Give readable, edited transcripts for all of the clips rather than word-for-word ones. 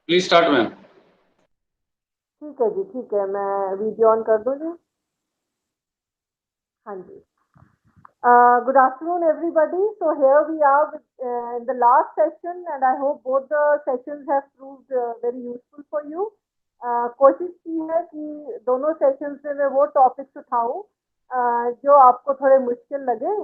Please start ma'am. ठीक है जी, ठीक है, मैं वीडियो ऑन कर दूँ जी। हाँ जी। Good afternoon, everybody. So here we are with, in the last session, and I hope both the sessions have proved very useful for you. कोशिश की है कि दोनों सेशंस में मैं वो टॉपिक्स उठाऊं जो आपको थोड़े मुश्किल लगे।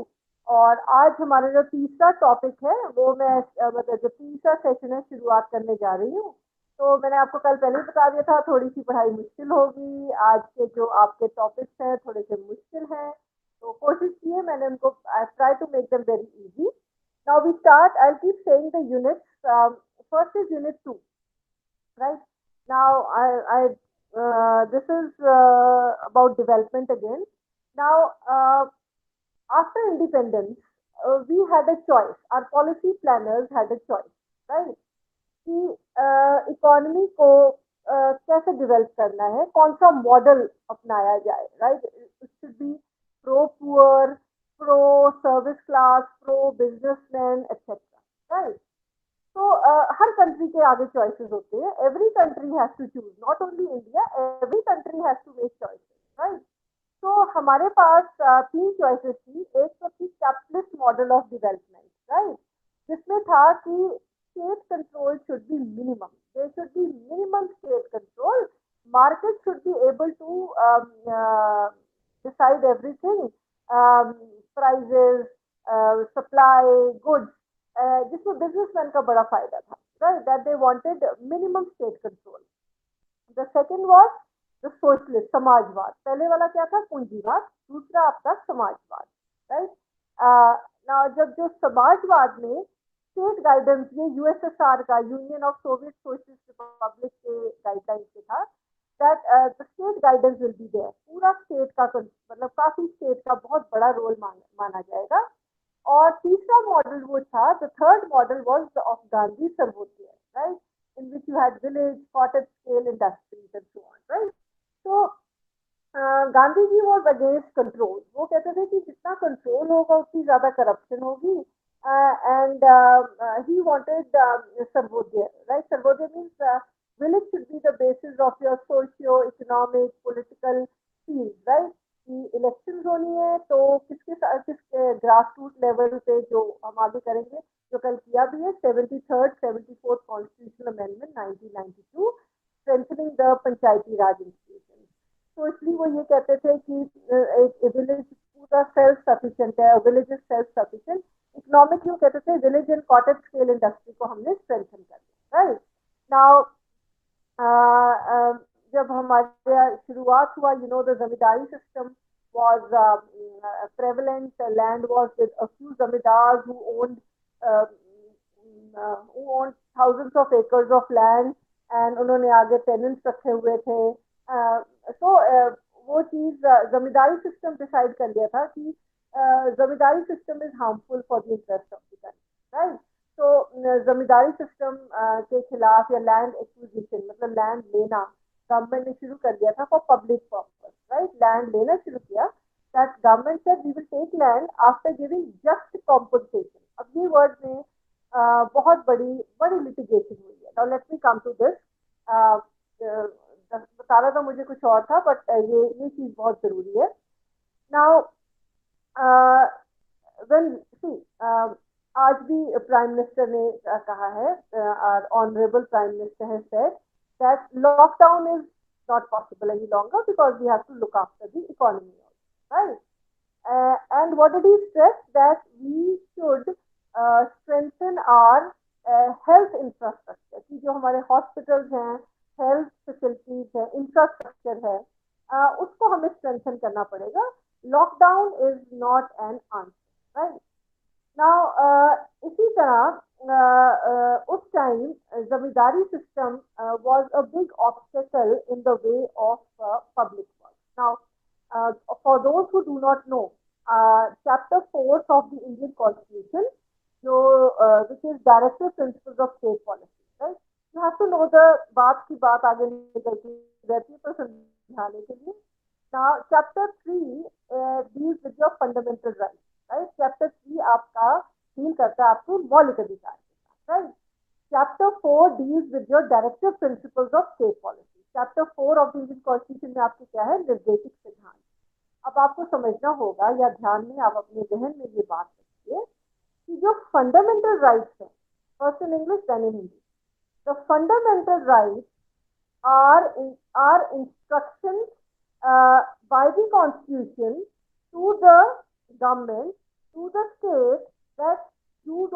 और आज हमारा जो तीसरा टॉपिक है वो मैं मतलब जो तीसरा सेशन है शुरुआत करने जा रही हूँ। तो मैंने आपको कल पहले ही बता दिया था थोड़ी सी पढ़ाई मुश्किल होगी, आज के जो आपके टॉपिक्स हैं थोड़े से मुश्किल हैं। तो कोशिश की है मैंने उनको, I try to make them very easy. Now we start, I keep saying the units. First is unit 2, right? Now, this is about development again. Now, after independence, we had a choice. Our policy planners had a choice, right? कि economy को कैसे develop करना है, कौन सा model अपनाया जाए, right? It should be pro poor, pro service class, pro businessman etcetera, right? तो हर कंट्री के आगे चॉइसेस होते हैं। Every country has to choose, not only India, every country has to make choices, right? तो हमारे पास तीन चॉइसेस थी। एक तो थी capitalist model of development, right, जिसमें था कि state control should be minimum, there should be minimum state control, market should be able to decide everything, prices, supply, goods, जिसमें बिजनेसमैन का बड़ा फायदा था, right, that they wanted minimum state control. The second was the socialist, समाजवाद। पहले वाला क्या था? पूंजीवाद। दूसरा आपका समाजवाद, राइट? ना जब जो समाजवाद में स्टेट गाइडेंस, ये यूएसएसआर का, Union of Soviet Socialist Republic के गाइडलाइन से था, that the state guidance will be there. पूरा स्टेट का मतलब काफी स्टेट का बहुत बड़ा रोल माना जाएगा। और तीसरा मॉडल वो था, the third model was of Gandhi Sarvodaya, right, in which you had village, cottage scale industries and so on, right? So Gandhi ji was against control. वो कहते थे कि जितना कंट्रोल होगा उतनी ज्यादा करप्शन होगी। And he wanted Sarvodaya, right? Sarvodaya means village should be the basis of your socio economic political field, right? कि इलेक्शन होनी है तो किसके साथ, किसके ग्रास रूट लेवल पे, जो हम आगे करेंगे, जो कल किया भी है, 73rd 74th constitutional amendment 1992, strengthening the Panchayati Raj institution. तो इसलिए वो ये कहते थे कि एक विलेज पूरा सेल्फ सफिशिएंट है, village is self sufficient. Economic क्यों कहते थे? Village and cottage scale industry को हमने स्ट्रेंथन कर दिया, राइट? नाउ जब हमारे शुरुआत हुआ, you know, the zamindari system was prevalent. Land was with a few zamindars who owned thousands of acres of land, and उन्होंने आगे टेनेंट्स रखे हुए थे। तो वो चीज जमींदारी सिस्टम डिसाइड कर लिया था कि zamindari system is harmful for the interest of the country, right? तो जमींदारी सिस्टम के खिलाफ, या लैंड एक्विजिशन मतलब लैंड लेना, गवर्नमेंट ने शुरू कर दिया था for public purpose, right? Land लेना शुरू किया। That government said we will take land after giving just compensation. अब ये वर्ड में बहुत बड़ी बड़ी लिटिगेशन हुई है। Now let me come to this. बता रहा था मुझे कुछ और था, बट ये चीज बहुत जरूरी है। नाउ व्हेन सी, आज भी प्राइम मिनिस्टर ने कहा है, honourable prime minister has said that lockdown is not possible any longer because we have to look after the economy also, right? And what did he stress? That we should strengthen our health infrastructure, कि जो हमारे hospitals हैं, health facilities है, infrastructure है, उसको हमें strengthen करना पड़ेगा। Lockdown is not an answer, right? Now इसी तरह उस time zamindari system was a big obstacle in the way of public work. Now, for those who do not know, Chapter 4 of the Indian Constitution, जो which is Directive Principles of State Policy, right? You have to know the बात की बात आगे निकलती रहती है तो समझाने के लिए। Now, Chapter 3 deals with your fundamental rights, right? Chapter 3 आपका डील करता है आपके मौलिक अधिकार के साथ, right? Chapter 4 deals with your directive principles of state policy. Chapter 4 of the Indian Constitution में आपके क्या है, निर्देशिक सिद्धांत. अब आपको समझना होगा या ध्यान में आप अपने जहन में ये बात रखिए कि जो फंडामेंटल राइट्स हैं, first in English then in Hindi, the fundamental rights are instructions by the constitution to the government, to the state, that you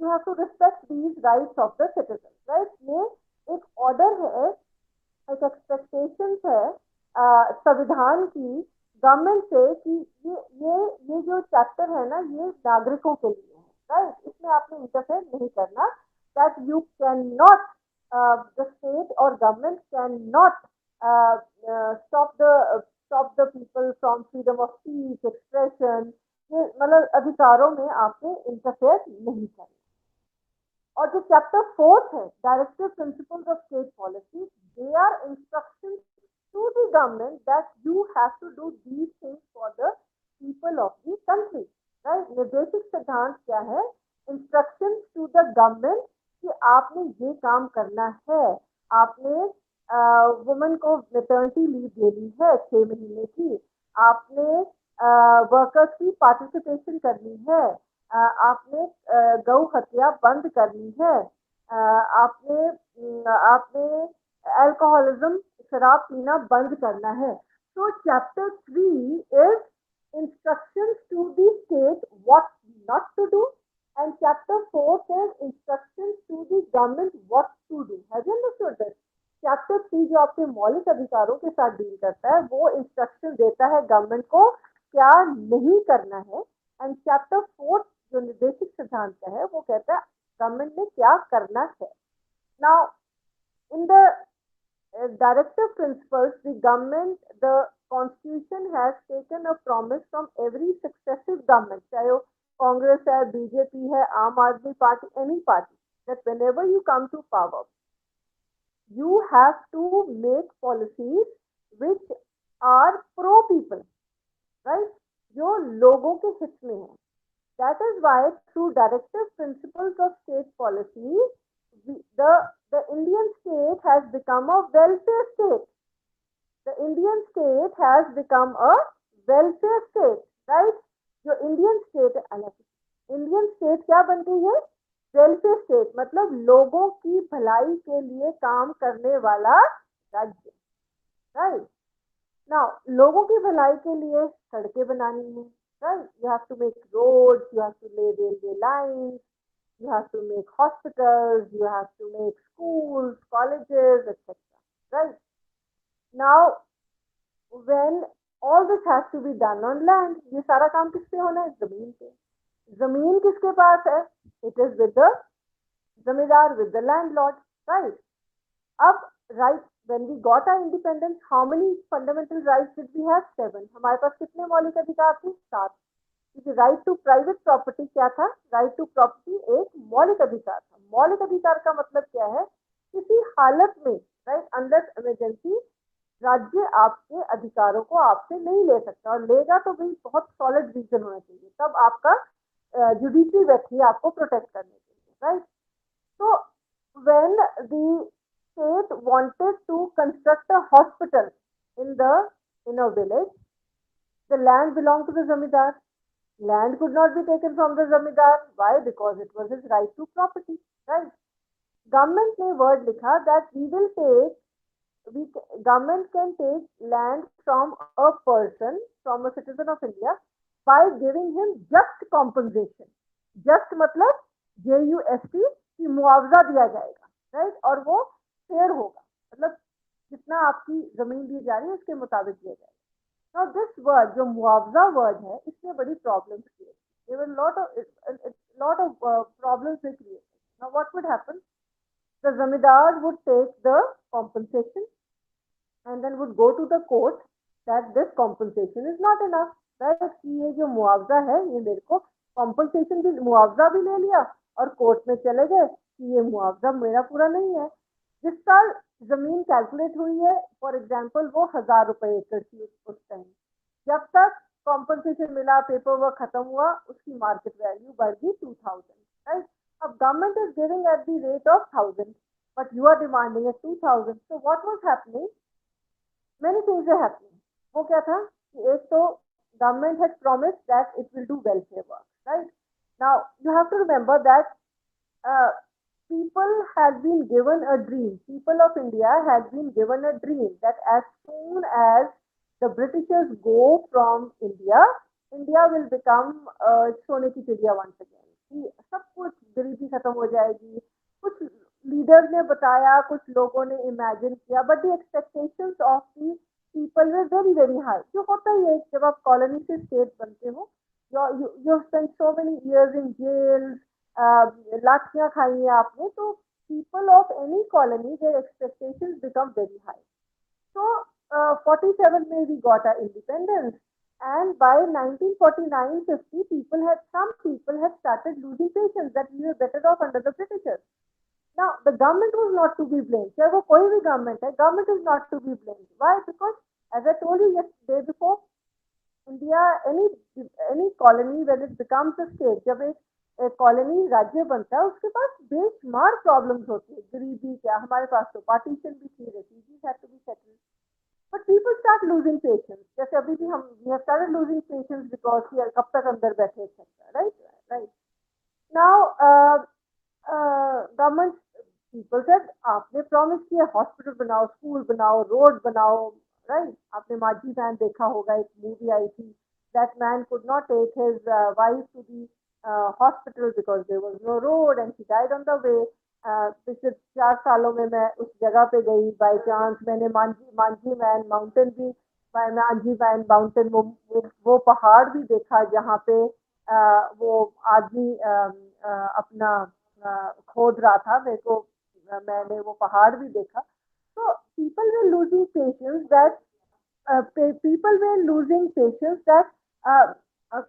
have to respect these rights of the citizens, right? ये एक order है, एक expectation है संविधान की government से कि ये जो चैप्टर है ना, ये नागरिकों के लिए है, राइट? इसमें आपने इंटरफेयर नहीं करना, that you can not, the state or government cannot stop the people from freedom of speech, expression. ये मतलब अधिकारों में आपने इंटरफेयर नहीं करना. और जो चैप्टर 4 है, directive principles of state policy, they are instructions to the government that you have to do these things for the people of the country, right? निर्देशिक सिद्धांत क्या है? Instructions to the government कि आपने ये काम करना है. आपने वुमेन को मैटरनिटी लीव देनी है 6 महीने की, आपने वर्कर्स की पार्टिसिपेशन करनी है, आपने गौ हत्या बंद करनी है, आपने अल्कोहलिज्म, शराब पीना बंद करना है. So chapter 3 is instructions to the state what not to do, and chapter 4 says instructions to the government what to do. Have you understood this? Chapter 3 जो आपके मौलिक अधिकारों के साथ डील करता है, वो इंस्ट्रक्शन देता है गवर्नमेंट को क्या नहीं करना है, एंड चैप्टर 4 जो निर्देशिक सिद्धांत का है, वो कहता है गवर्नमेंट ने क्या करना है. Now in the directive principles, the constitution has taken a promise from every successive government, चाहे वो कांग्रेस है, बीजेपी है, आम आदमी party, any party, that whenever you come to power, you have to make policies which are pro people, right? जो लोगों के हित में है. That is why through directive principles of state policy, the Indian state has become a welfare state. The Indian state has become a welfare state, right? जो Indian state है, Indian state क्या बन गई है? वेलफेयर स्टेट, मतलब लोगों की भलाई के लिए काम करने वाला राज्य, राइट? नाउ लोगों की भलाई के लिए सड़कें बनानी है, right? You have to make roads, you have to lay railway lines, you have to make hospitals, you have to make schools, colleges, etc. Right? Now, when all this has to be done on land, ये सारा काम किस पे होना है? जमीन पे. जमीन किसके पास है? It is with the जमींदार, with the landlord, right? अब right, when we got our independence, how many fundamental rights did we have? 7. हमारे पास कितने मौलिक अधिकार थे? 7. राइट टू प्राइवेट प्रॉपर्टी क्या था? राइट टू प्रॉपर्टी एक मौलिक अधिकार था. मौलिक अधिकार का मतलब क्या है? किसी हालत में, राइट, अनलेस इमरजेंसी, राज्य आपके अधिकारों को आपसे नहीं ले सकता, और लेगा तो भी बहुत सॉलिड रीजन होना चाहिए, तब आपका जुडिशरी बैठी है आपको प्रोटेक्ट करने के लिए, राइट? तो when the state wanted to construct a hospital in a village, the land belonged to the zamindar. Land could not be taken from the zamindar. Why? Because it was his right to property, right? Government ने word लिखा that government can take land from a person, from a citizen of India, by giving him just compensation. Just मतलब JUST कि मुआवजा दिया जाएगा, right? और वो fair होगा, मतलब जितना आपकी जमीन दी जा रही है उसके मुताबिक दिया जाएगा. Now this word, जो मुआवजा word है, इसने बड़ी problems create. There were lot of problems they created. Now what would happen? The zamindar would take the compensation and then would go to the court that this compensation is not enough. Right? कि ये जो मुआवजा है, ये मेरे को compensation भी, मुआवजा भी ले लिया और कोर्ट में चले गए कि ये मुआवजा मेरा पूरा नहीं है. जिस साल जमीन कैलकुलेट हुई है, फॉर एग्जाम्पल, वो 1000 रुपए एकड़ थी उस टाइम. जब तक कॉम्पनसेशन मिला, पेपर वर्क खत्म हुआ, उसकी मार्केट वैल्यू बढ़ गई 2000, राइट? अब government is giving at the rate of 1,000, but you are demanding at 2,000. So what was happening? Many things are happening. वो क्या था कि एक तो government had promised that it will do welfare work, right? Now you have to remember that uh, people had been given a dream. People of India had been given a dream that as soon as the Britishers go from India, India will become सोने की चिड़िया once again. कि सब कुछ गरीबी खत्म हो जाएगी. कुछ लीडर्स ने बताया, कुछ लोगों ने इमेजिन किया, but the expectations of the people were very very high. जो होता ही है जब आप कॉलोनी से स्टेट बनते हो, you spent so many years in jails, लाठियां खाई हैं आपने, तो people of any colony, their expectations become very high. So 47 में we got our independence, and by 1949-50 some people had started losing patience that we were better off under the Britishers. Now the government was not to be blamed. चाहे वो कोई भी government है, government is not to be blamed. Why? Because as I told you yesterday before, India, any colony when it becomes a state, जब एक colony राज्य बनता है, उसके पास बेशुमार प्रॉब्लम्स होती है. गरीबी क्या, हमारे पास तो पार्टीशन भी थी, refugees had to be settled. But people start losing patience. जैसे अभी भी हम we have started losing patience because यार कब तक अंदर बैठे, etc. Right. Now government people said आपने प्रॉमिस किया हॉस्पिटल बनाओ, स्कूल बनाओ, रोड बनाओ, राइट. आपने माझी मैन देखा होगा, एक मूवी आई थी. That man could not take his wife to the hospital because there was no road and she died on the way. पिछले 4 सालों में मैं उस जगह पे गई बाय चांस. मैंने मांझी मैन माउंटेन भी, मांझी मैन माउंटेन वो पहाड़ भी देखा जहाँ पे वो आदमी अपना खोद रहा था. मेरे को मैंने वो पहाड़ भी देखा. तो people were losing patience that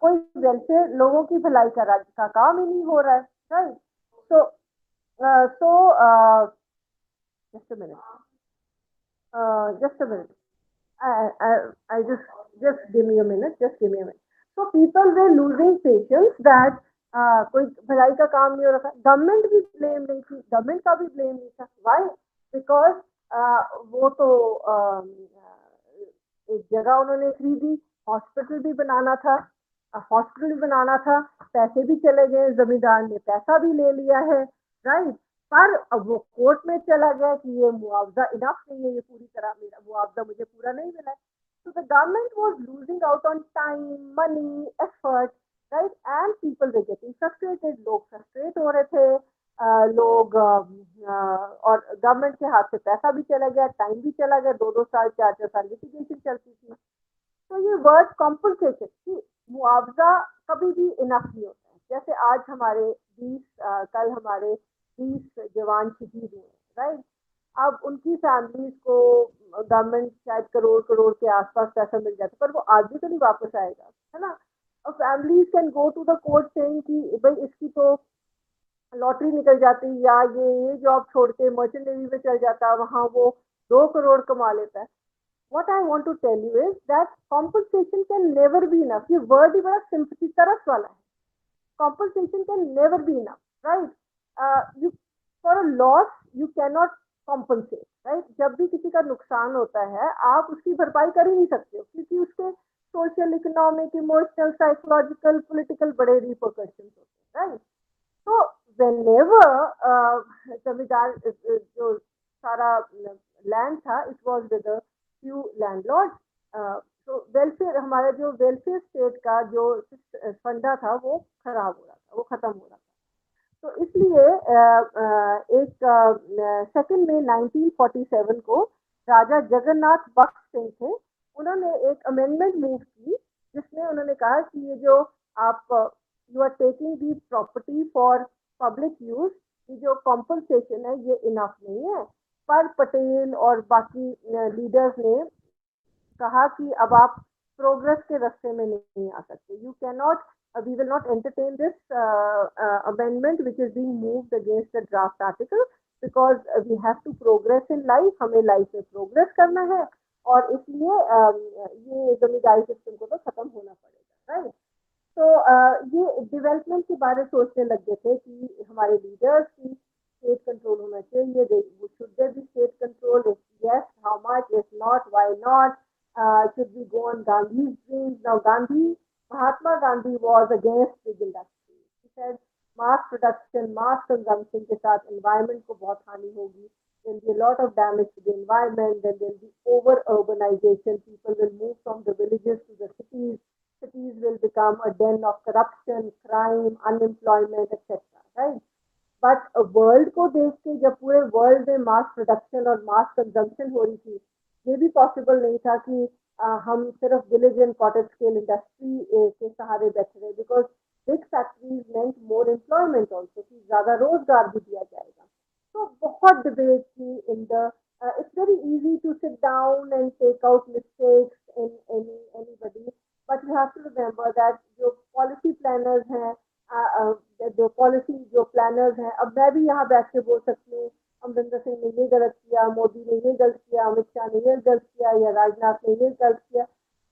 कोई वेलफेयर, लोगों की भलाई का काम ही नहीं हो रहा है, right. So just a minute. I just give me a minute. So people were losing patience that कोई भलाई का काम नहीं हो रहा था. गवर्नमेंट भी ब्लेम नहीं थी, गवर्नमेंट का भी ब्लेम नहीं था. वाई? बिकॉज वो तो एक जगह उन्होंने खरीदी, हॉस्पिटल भी बनाना था, पैसे भी चले गए, जमींदार ने पैसा भी ले लिया है, राइट. पर अब वो कोर्ट में चला गया कि ये मुआवजा इनफ नहीं है, ये पूरी तरह मेरा मुआवजा मुझे पूरा नहीं मिला है. तो the government was losing out on time, money, effort, right. And people were getting frustrated. लोग फ्रस्ट्रेट हो रहे थे, लोग और गवर्नमेंट के हाथ से पैसा भी चला गया, टाइम भी चला गया. 2-2 साल 4-4 साल लिटिगेशन चलती थी. तो ये वर्ड कॉम्पनसेशन कि मुआवजा कभी भी इनफ नहीं होता है. जैसे आज हमारे 20 जवान शहीद हुए, राइट. अब उनकी फैमिलीज को गवर्नमेंट शायद करोड़ के आसपास पैसा मिल जाता, पर वो आदमी तो नहीं वापस आएगा, है ना. और families can go to the court saying कि भाई इसकी तो लॉटरी निकल जाती, या ये जॉब छोड़ के मर्चेंट नेवी में चल जाता, वहाँ वो 2 करोड़ कमा लेता है. What I want to tell you is that compensation can never be enough. ये word ही बड़ा sympathy तरस वाला है. Compensation can never be enough, right? For a loss you cannot compensate, right? जब भी किसी का नुकसान होता है, आप उसकी भरपाई कर ही नहीं सकते हो, क्योंकि उसके social, economic, emotional, psychological, political बड़े रिपरकशंस होते हैं, राइट. तो whenever जमींदार जो सारा लैंड था, it was with the few landlords. तो वेलफेयर, हमारा जो वेलफेयर स्टेट का जो फंडा था वो खराब हो रहा था, वो खत्म हो रहा था. तो इसलिए एक 2 मई 1947 को राजा जगन्नाथ बख्श सिंह थे, उन्होंने एक अमेंडमेंट मूव की, जिसमें उन्होंने कहा कि ये जो आप you are taking the property for public use, ये जो कॉम्पनसेशन है ये इनफ नहीं है. पर पटेल और बाकी लीडर्स ने कहा कि अब आप प्रोग्रेस के रास्ते में नहीं आ सकते. You can not, we will not entertain this amendment which is being moved against the draft article, because we have to progress in life. हमें लाइफ में प्रोग्रेस करना है, और इसलिए ये जमींदारी सिस्टम को तो खत्म होना पड़ेगा, राइट. तो ये डेवलपमेंट के बारे में सोचने लग गए थे कि हमारे लीडर्स की स्टेट कंट्रोल होना चाहिए, should there be state control, yes how much, if not why not, should be go on Gandhi dreams. Now Gandhi, Mahatma Gandhi was against big industry, he said mass production mass consumption के साथ environment को बहुत हानि होगी, there'll be a lot of damage to the environment, then there'll be over urbanization, people will move from the villages to the cities, cities will become a den of corruption, crime, unemployment, etc. Right? But world को देख के जब पूरे world में mass production और मास consumption हो रही थी, ये भी पॉसिबल नहीं था कि हम सिर्फ village and cottage scale industry के सहारे बैठे रहे, because big factories meant more employment also, कि ज्यादा रोजगार भी दिया जाएगा। तो बहुत डिबेट थी in the, it's very easy to sit down and take out mistakes in anybody, but you have to remember that जो पॉलिसी प्लानर्स हैं, जो पॉलिसी जो प्लानर्स हैं, अब मैं भी यहाँ बैठ के बोल सकती हूँ अमरिंदर सिंह ने ये गलत किया, मोदी ने ये गलत किया, अमित शाह ने ये गलत किया, या राजनाथ ने ये गलत किया।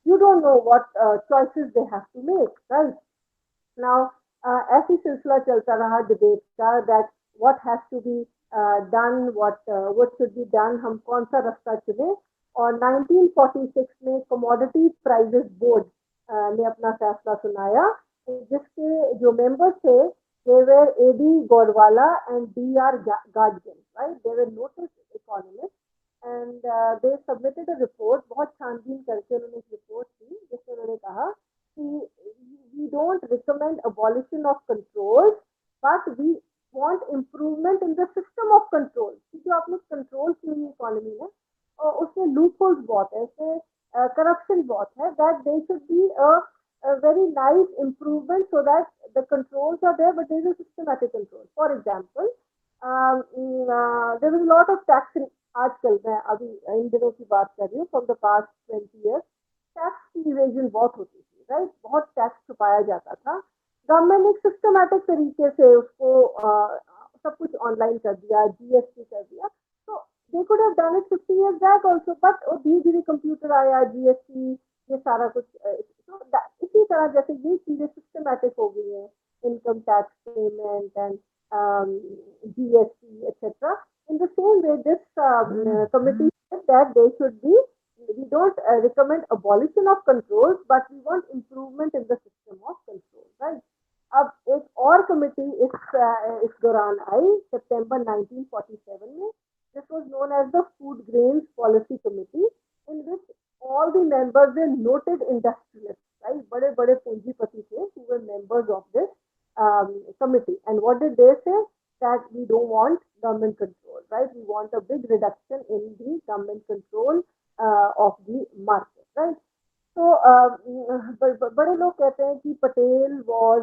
You don't know what choices they have to make, right? Now ऐसी सिलसिला चलता रहा डिबेट का, that what has to be done, what should be done, हम कौन सा रास्ता चुने। और 1946 में कमोडिटी प्राइसेस बोर्ड ने अपना फैसला सुनाया, जिसके जो मेंबर्स थे, they were A.D. Gorwala and D.R. Gadgin, right? They were noted economists, and they submitted a report, बहुत छानबीन करके उन्होंने एक रिपोर्ट दी, जिसमें उन्होंने कहा कि we don't recommend abolition of controls, but we want improvement in the system of control। कि जो आपने कंट्रोल की हुई इकोनॉमी है, और उसमें लूप होल्स बहुत है, इसमें करप्शन बहुत है, that they should be a very nice improvement so that the controls are there, but there is a systematic control. For example, there is a lot of tax आजकल, मैं अभी इन दिनों की बात कर रही हूँ, from the past 20 years, tax की इवेजन बहुत होती थी, राइट? बहुत टैक्स छुपाया जाता था। गवर्नमेंट ने एक सिस्टमैटिक तरीके से उसको सब कुछ ऑनलाइन कर दिया, जीएसटी कर दिया। तो they could have done it 50 years back also, but धीरे धीरे कंप्यूटर आया, जीएसटी, ये सारा कुछ। तो इसी तरह जैसे ये चीजें सिस्टमैटिक हो गई हैं, income tax payment and GST etcetera, in the same way this committee said that they should be, we don't recommend abolition of controls, but we want improvement in the system of control, right? अब एक और committee इस दौरान आई सितंबर 1947 में, this was known as the food grains policy committee, in which all the members were noted industrialists, right? बड़े बड़े पूंजीपति थे who were members of this committee, and what did they say? That we don't want government control, right? We want a big reduction in the government control of the market, right? So बड़े लोग कहते हैं कि Patel was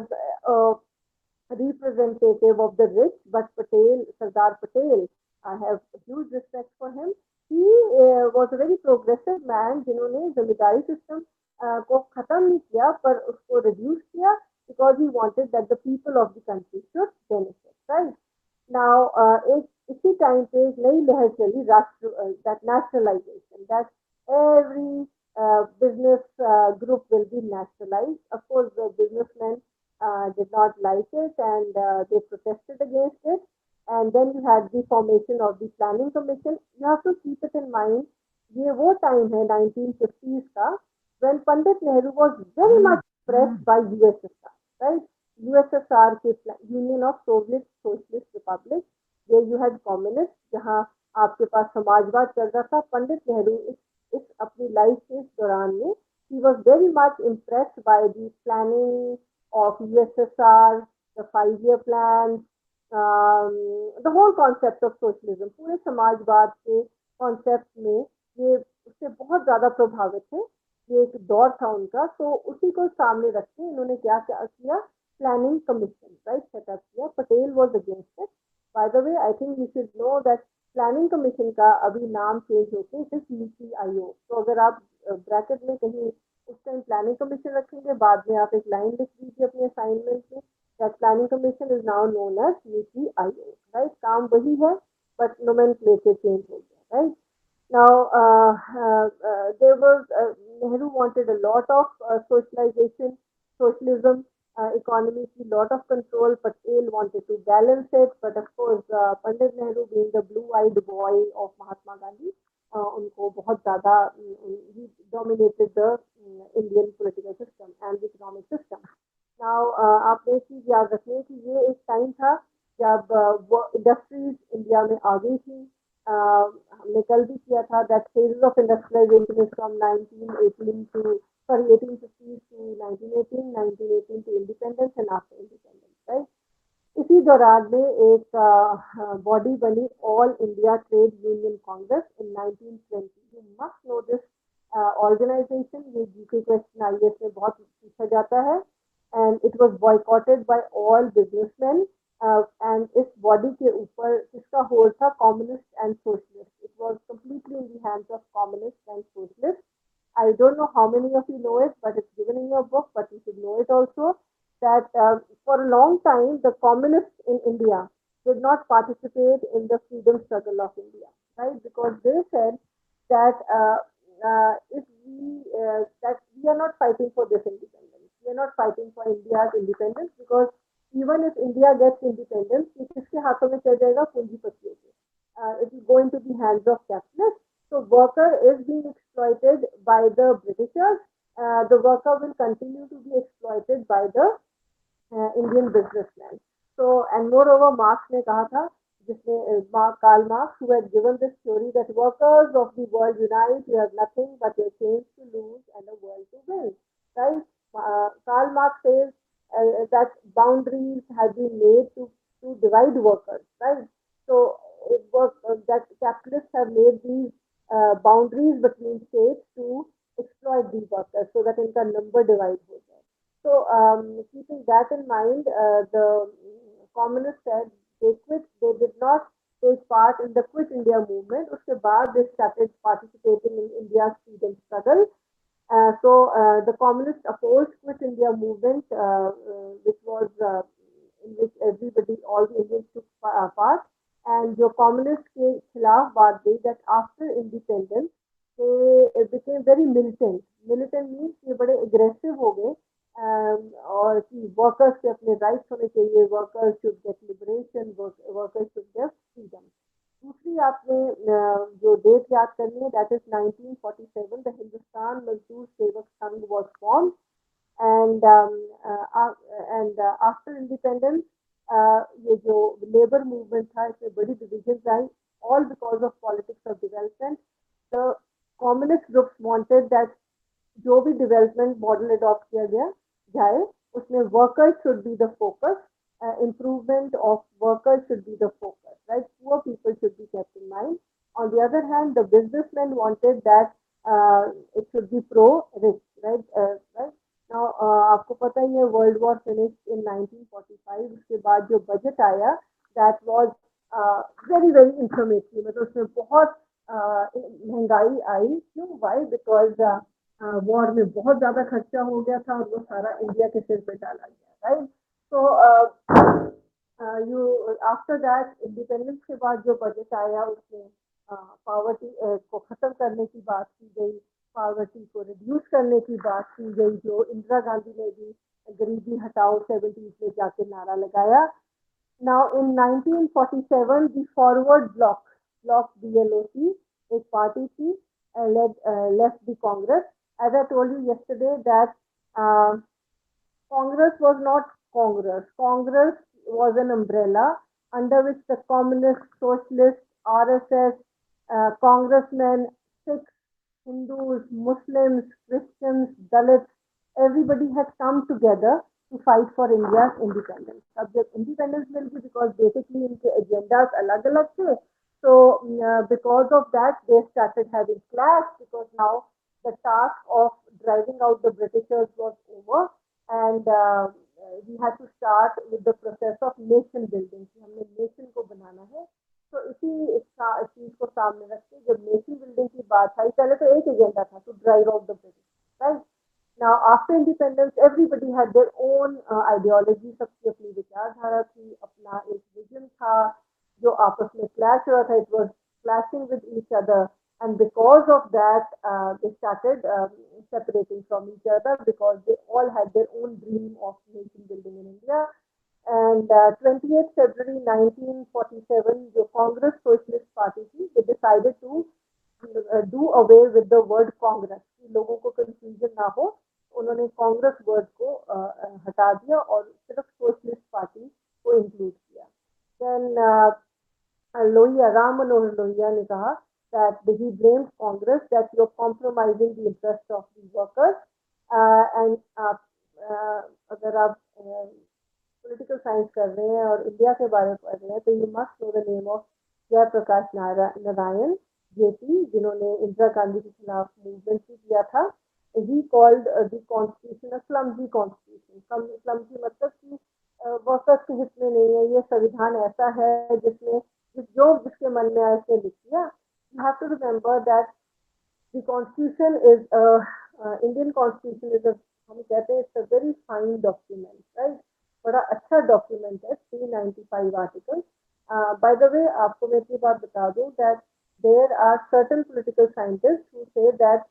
representative of the rich, but Patel, Sardar Patel, I have huge respect for him. He was a very progressive man, जिन्होंने जमींदारी system को खत्म नहीं किया, पर उसको रिड्यूस किया, because he wanted that the people of the country should benefit, right? Now, एक इसी टाइम पे एक नई लहर चली, राष्ट्र, that nationalization, that every business group will be nationalized. Of course, the businessmen did not like it, and they protested against it. And then you had the formation of the planning commission. You have to keep it in mind, ये वो time है 1950s का, when Pandit Nehru was very much impressed by USSR, right? USSR के Union of Soviet Socialist Republic, where you had communists, जहाँ आपके पास समाजवाद चल रहा था। पंडित नेहरू इस अपनी लाइफ के इस दौरान में, he was very much impressed by the planning of USSR, the 5-year plan, the whole concept of socialism, पूरे समाजवाद के कॉन्सेप्ट में ये उससे बहुत ज्यादा प्रभावित थे। ये एक दौर था उनका, तो उसी को सामने रख के इन्होंने क्या किया, प्लानिंग कमीशन, राइट, सेटअप किया। Patel was against it. By the way, I think you should know that planning commission का अभी नाम चेंज होके इट इज नीति आयोग। तो अगर आप ब्रैकेट में कहीं उस टाइम प्लानिंग कमीशन रखेंगे, बाद में आप एक लाइन लिख दीजिए अपने असाइनमेंट में, that planning commission is now known as Niti Aayog, right? काम वही है, बट नोमेनक्लेचर चेंज हो गया, right? Now, there was Nehru wanted a lot of socialization, socialism, economy की lot of control. Patel wanted to balance it, but of course, Pandit Nehru, being the blue-eyed boy of Mahatma Gandhi, उनको बहुत ज़्यादा he dominated the Indian political system and the economic system. Now, आप एक चीज याद रखें कि ये एक टाइम था जब इंडस्ट्रीज इंडिया में आ गई थी. हमने कल भी किया था that phases of industrialization is from 1918 to sorry 1850 to 1918, 1918 to independence and after independence, right? इसी दौरान में एक बॉडी बनी All India Trade Union Congress in 1920. You must know this organisation. ये जीके क्वेश्चन आईएएस में बहुत पूछा जाता है. And it was boycotted by all businessman. And इस बॉडी के ऊपर किसका होल्ड था? Communist and socialist. It was completely in the hands of communist and socialist. I don't know how many of you know it, but it's given in your book, but you should know it also, that for a long time, the communists in India did not participate in the freedom struggle of India, right? Because they said that if that we are not fighting for this independence, we are not fighting for India's independence, because even if India gets independence, it किसके हाथों में चल जाएगा? पूंजीपतियों के. It will go into the hands of capitalists. So worker is being exploited by the Britishers. The worker will continue to be exploited by the Indian businessmen. So, and moreover, Marx ने कहा था, जिसने Karl Marx, who had given this theory that workers of the world unite, you have nothing but your chains to lose and a world to win. Right? Karl Marx says that boundaries have been made to divide workers. Right? So it was that capitalists have made these boundaries between states to exploit these workers so that इनका number divide हो जाए. So keeping that in mind, the communists said they did not take part in the Quit India movement. उसके बाद they started participating in India's freedom struggle. So the communists opposed Quit India movement, which was in which everybody, all the Indians took part. And जो communist के खिलाफ बात गई that after independence they became very militant. Militant means ये बड़े aggressive हो गए और कि workers के अपने rights होने चाहिए, workers should get liberation, workers should get freedom. दूसरी आपने जो डेट याद करनी है, that is 1947, the Hindustan Mazdoor Sevak Sangh was formed. And after independence ये जो लेबर मूवमेंट था इसमें बड़ी division I, all because of politics of development. The communist groups wanted that जो भी डेवलपमेंट मॉडल अडॉप्ट किया गया जाए उसमें workers should be the focus, improvement of workers should be the focus, right? Poor people should be kept in mind. On the other hand, the businessmen wanted that it should be pro-rich, right? Right? Now, आपको पता ही है world war finished इन 1945. उसके बाद जो budget आया that was very very informative. मतलब उसमें बहुत महंगाई आई. क्यों? वाई? बिकॉज वॉर में बहुत ज़्यादा खर्चा हो गया था और वो सारा इंडिया के सिर पे डाला गया, राइट? तो आफ्टर दैट इंडिपेंडेंस के बाद जो बजट आया उसमें पॉवर्टी को ख़त्म करने की बात की गई, पॉवर्टी को रिड्यूस करने की बात की गई, जो इंदिरा गांधी ने भी गरीबी हटाओ 70s में जाके नारा लगाया. Now in 1947 the forward block BLOC एक पार्टी थी, left the Congress. As I told you yesterday that Congress was not Congress. Congress was an umbrella under which the communists, socialists, RSS, congressmen, Sikhs, Hindus, Muslims, Christians, Dalits, everybody has come together to fight for India's independence. अब जब independence मिल गई, because basically इनके agendas अलग-अलग थे, so because of that they started having clash, because now the task of driving out the Britishers was over, and we had to start with the process of nation building. हमने nation को बनाना है. तो इसी चीज को सामने रख के जब नेशन बिल्डिंग की बात आई, पहले तो एक एजेंडा था to drive out the British, right? Now after independence everybody had their own ideology. सबकी अपनी विचारधारा थी, अपना एक विजन था जो आपस में क्लैश हो रहा था. It was clashing with each other, and because of that they started separating from each other because they all had their own dream of nation building in India. And 28th February 1947, जो Congress socialist party थी, they decided to do away with the word Congress. लोगों को confusion ना हो, उन्होंने Congress word को हटा दिया और सिर्फ सोशलिस्ट पार्टी को इंक्लूड किया. Then लोहिया, राम मनोहर लोहिया ने कहा that he blamed Congress that you're compromising the interest of the workers. And अगर आप पॉलिटिकल साइंस कर रहे हैं और इंडिया के बारे में पढ़ रहे हैं तो you must know the name of Jayaprakash Narayan JP, जिन्होंने इंदिरा गांधी के खिलाफ मूवमेंट भी किया था. He called the constitution clumsy constitution. Clumsy मतलब कि वर्कर्स के हित में नहीं है, ये संविधान ऐसा है जिसमें जो जिसके मन में आए उसने लिख दिया. You have to remember that the constitution is Indian constitution is a, हम कहते हैं, it's a very fine document, right? बड़ा अच्छा डॉक्यूमेंट है. 395 आर्टिकल्स. By the way, आपको मैं एक बात बता दूं that there are certain political scientists who say that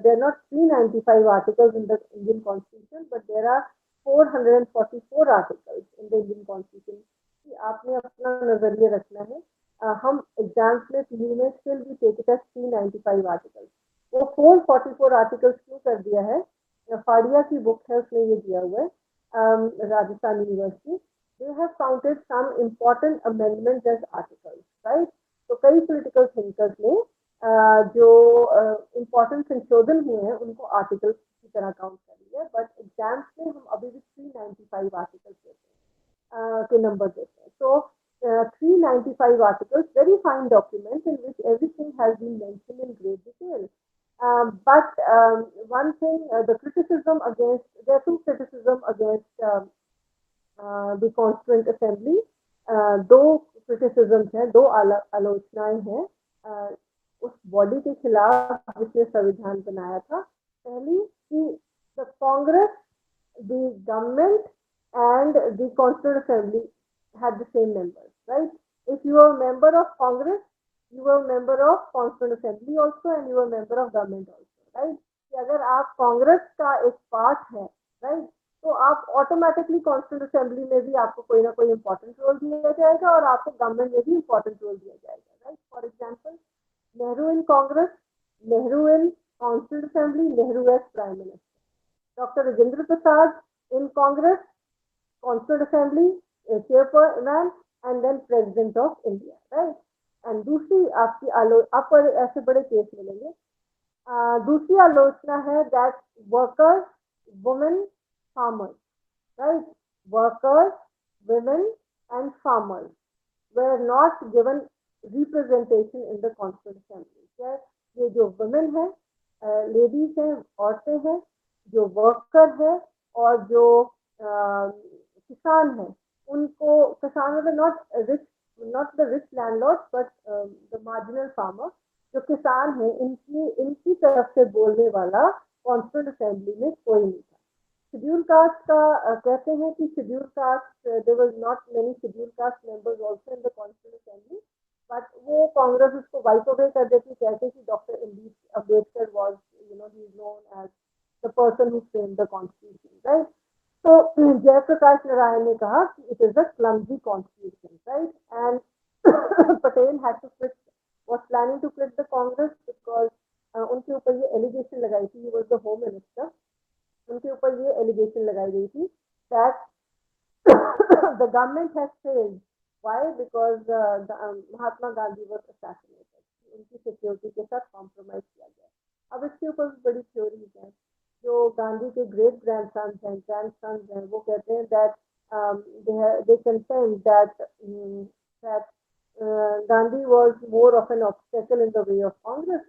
there are not 395 articles in the Indian constitution, but there are 444 articles in the Indian constitution. कि आपने अपना नजरिया रखना है. हम एग्जाम्स में पीयू में स्टिल भी टेक इट एज 395 आर्टिकल्स. वो 444 आर्टिकल्स क्यों कर दिया है? फाड़िया की बुक है, उसमें ये दिया हुआ है, Rajasthan university. They have counted some important amendments as articles, right? तो कई पॉलिटिकल थिंकर्स ने जो इम्पोर्टेंट संशोधन हुए हैं उनको आर्टिकल्स की तरह काउंट कर लिया. बट एग्जाम्स में हम अभी भी 395 आर्टिकल्स देते हैं, के नंबर देते हैं. So 395 articles, very fine document in which everything has been mentioned in great detail. But one thing, the criticism against, there are two criticism against the Constituent Assembly. दो criticisms हैं, दो आलोचनाएं हैं उस बॉडी के खिलाफ जिसने संविधान बनाया था. पहली कि the Congress, the government and the Constituent Assembly had the same members, right? If you are a member of Congress, you are a member of Constituent Assembly also, and you are a member of government also, right? कि अगर आप कांग्रेस का एक part है, right, तो आप automatically constituent assembly में भी आपको कोई ना कोई इंपॉर्टेंट रोल दिया जाएगा और आपको गवर्नमेंट में भी इंपॉर्टेंट रोल दिया जाएगा, right? For example, Nehru in Congress, Nehru in constituent assembly, Nehru as prime minister. Doctor Rajendra Prasad in Congress, constituent assembly, chairman and then president of India, right? And दूसरी आपकी आपको ऐसे बड़े केस मिलेंगे. दूसरी आलोचना है that workers, women, farmers, right? Workers, women and farmers were not given representation in the Constituent Assembly. क्या ये जो women है, लेडीज हैं, औरतें हैं, जो वर्कर है और जो किसान है, उनको किसान मतलब not the rich landlord but the marginal farmer, जो किसान है, इनकी तरफ से बोलने वाला कॉन्स्टिट्यूंट असेंबली में कोई नहीं था. शेड्यूल कास्ट का कहते हैं कि schedule caste, there was not many schedule caste members also in the constituent assembly, but वो कांग्रेस उसको वाइप अवे कर देती, कहते कि doctor Ambedkar was, he is known as the person who framed the constitution, right? तो जयप्रकाश नारायण ने कहा कि it is a clumsy constitution, right? And Patel had to quit, was planning to quit the Congress because उनके ऊपर ये एलिगेशन लगाई थी, he was the home minister, उनके ऊपर ये एलिगेशन लगाई गई थी that the government has failed. Why? Because Mahatma Gandhi was assassinated. उनकी सिक्योरिटी के साथ कॉम्प्रोमाइज किया गया. अब इसके ऊपर बड़ी थ्योरीज हैं. जो गांधी के ग्रेट ग्रैंडसन्स हैं, वो कहते हैं that they contend that Gandhi was more of an obstacle in the way of Congress.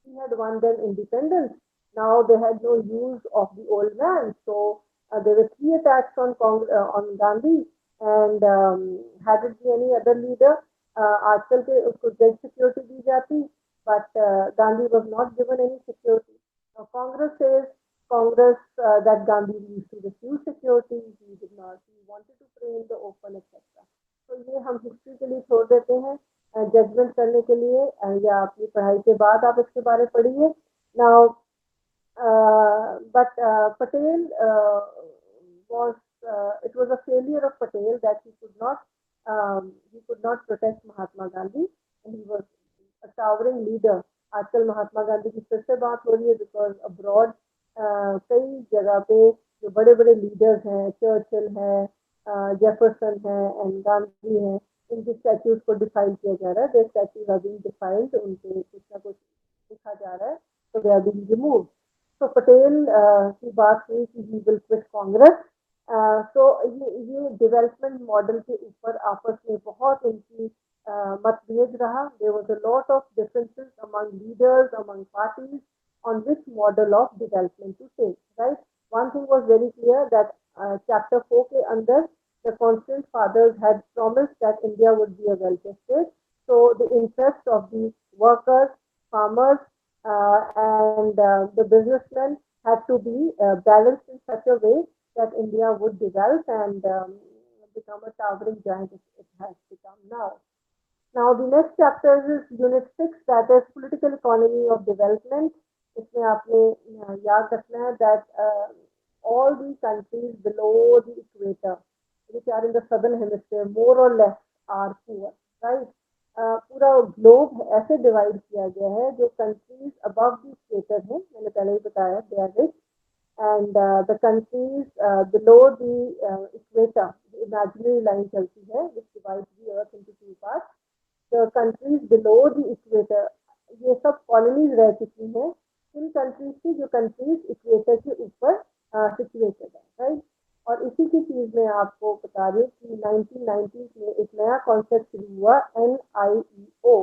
He had won them independence. Now they had no use of the old man. So there were 3 attacks on Gandhi, and had it been any other leader, आजकल के उसको jail security दी जाती, but Gandhi was not given any security. Now Congress says that Gandhi used to refuse security, he did not, he wanted to pray in the open, etc. तो ये हम history के लिए छोड़ देते हैं, जजमेंट करने के लिए, या अपनी पढ़ाई के बाद आप इसके बारे में पढ़िए. Now But Patel was it was a failure of Patel that he could not protect Mahatma Gandhi, and he was a towering leader. आजकल महात्मा गांधी की फिर से बात हो रही है बिकॉज अब्रॉड कई जगह पे जो बड़े बड़े लीडर्स हैं, चर्चिल है, जेफरसन है एंड गांधी हैं, इनके स्टैच्यूज को डिफाइल किया जा रहा है. There statues are being defiled, उनके कुछ ना कुछ लिखा जा रहा है, so they are being removed. तो पटेल की बात हुई कि ही विल क्विट कांग्रेस. तो ये डेवलपमेंट मॉडल के ऊपर आपस में बहुत इनकी मतभेद रहा. There was a lot of differences among leaders, among parties on which model of development to take, right? One thing was very clear that chapter 4 के अंदर the constituent fathers had promised that India would be a welfare state. So the interest of the workers, farmers, and the businessmen had to be balanced in such a way that India would develop and become a towering giant it has become now. Now the next chapter is unit 6, that is political economy of development. इसमें आपने याद रखना है that all the countries below the equator which are in the southern hemisphere more or less are poor, right? पूरा globe ऐसे divide किया गया है, जो कंट्रीज अबव द इक्वेटर है, मैंने पहले ही बताया, they are rich, and the countries below the equator, imaginary line चलती है which divides the earth into two parts. The countries below the equator, ये सब कॉलोनीज रह चुकी हैं इन कंट्रीज की जो कंट्रीज इक्वेटर के ऊपर सिचुएटेड है, राइट? और इसी की चीज में आपको बता रही हूँ कि 1990 में एक नया कॉन्सेप्ट शुरू हुआ, NIEO,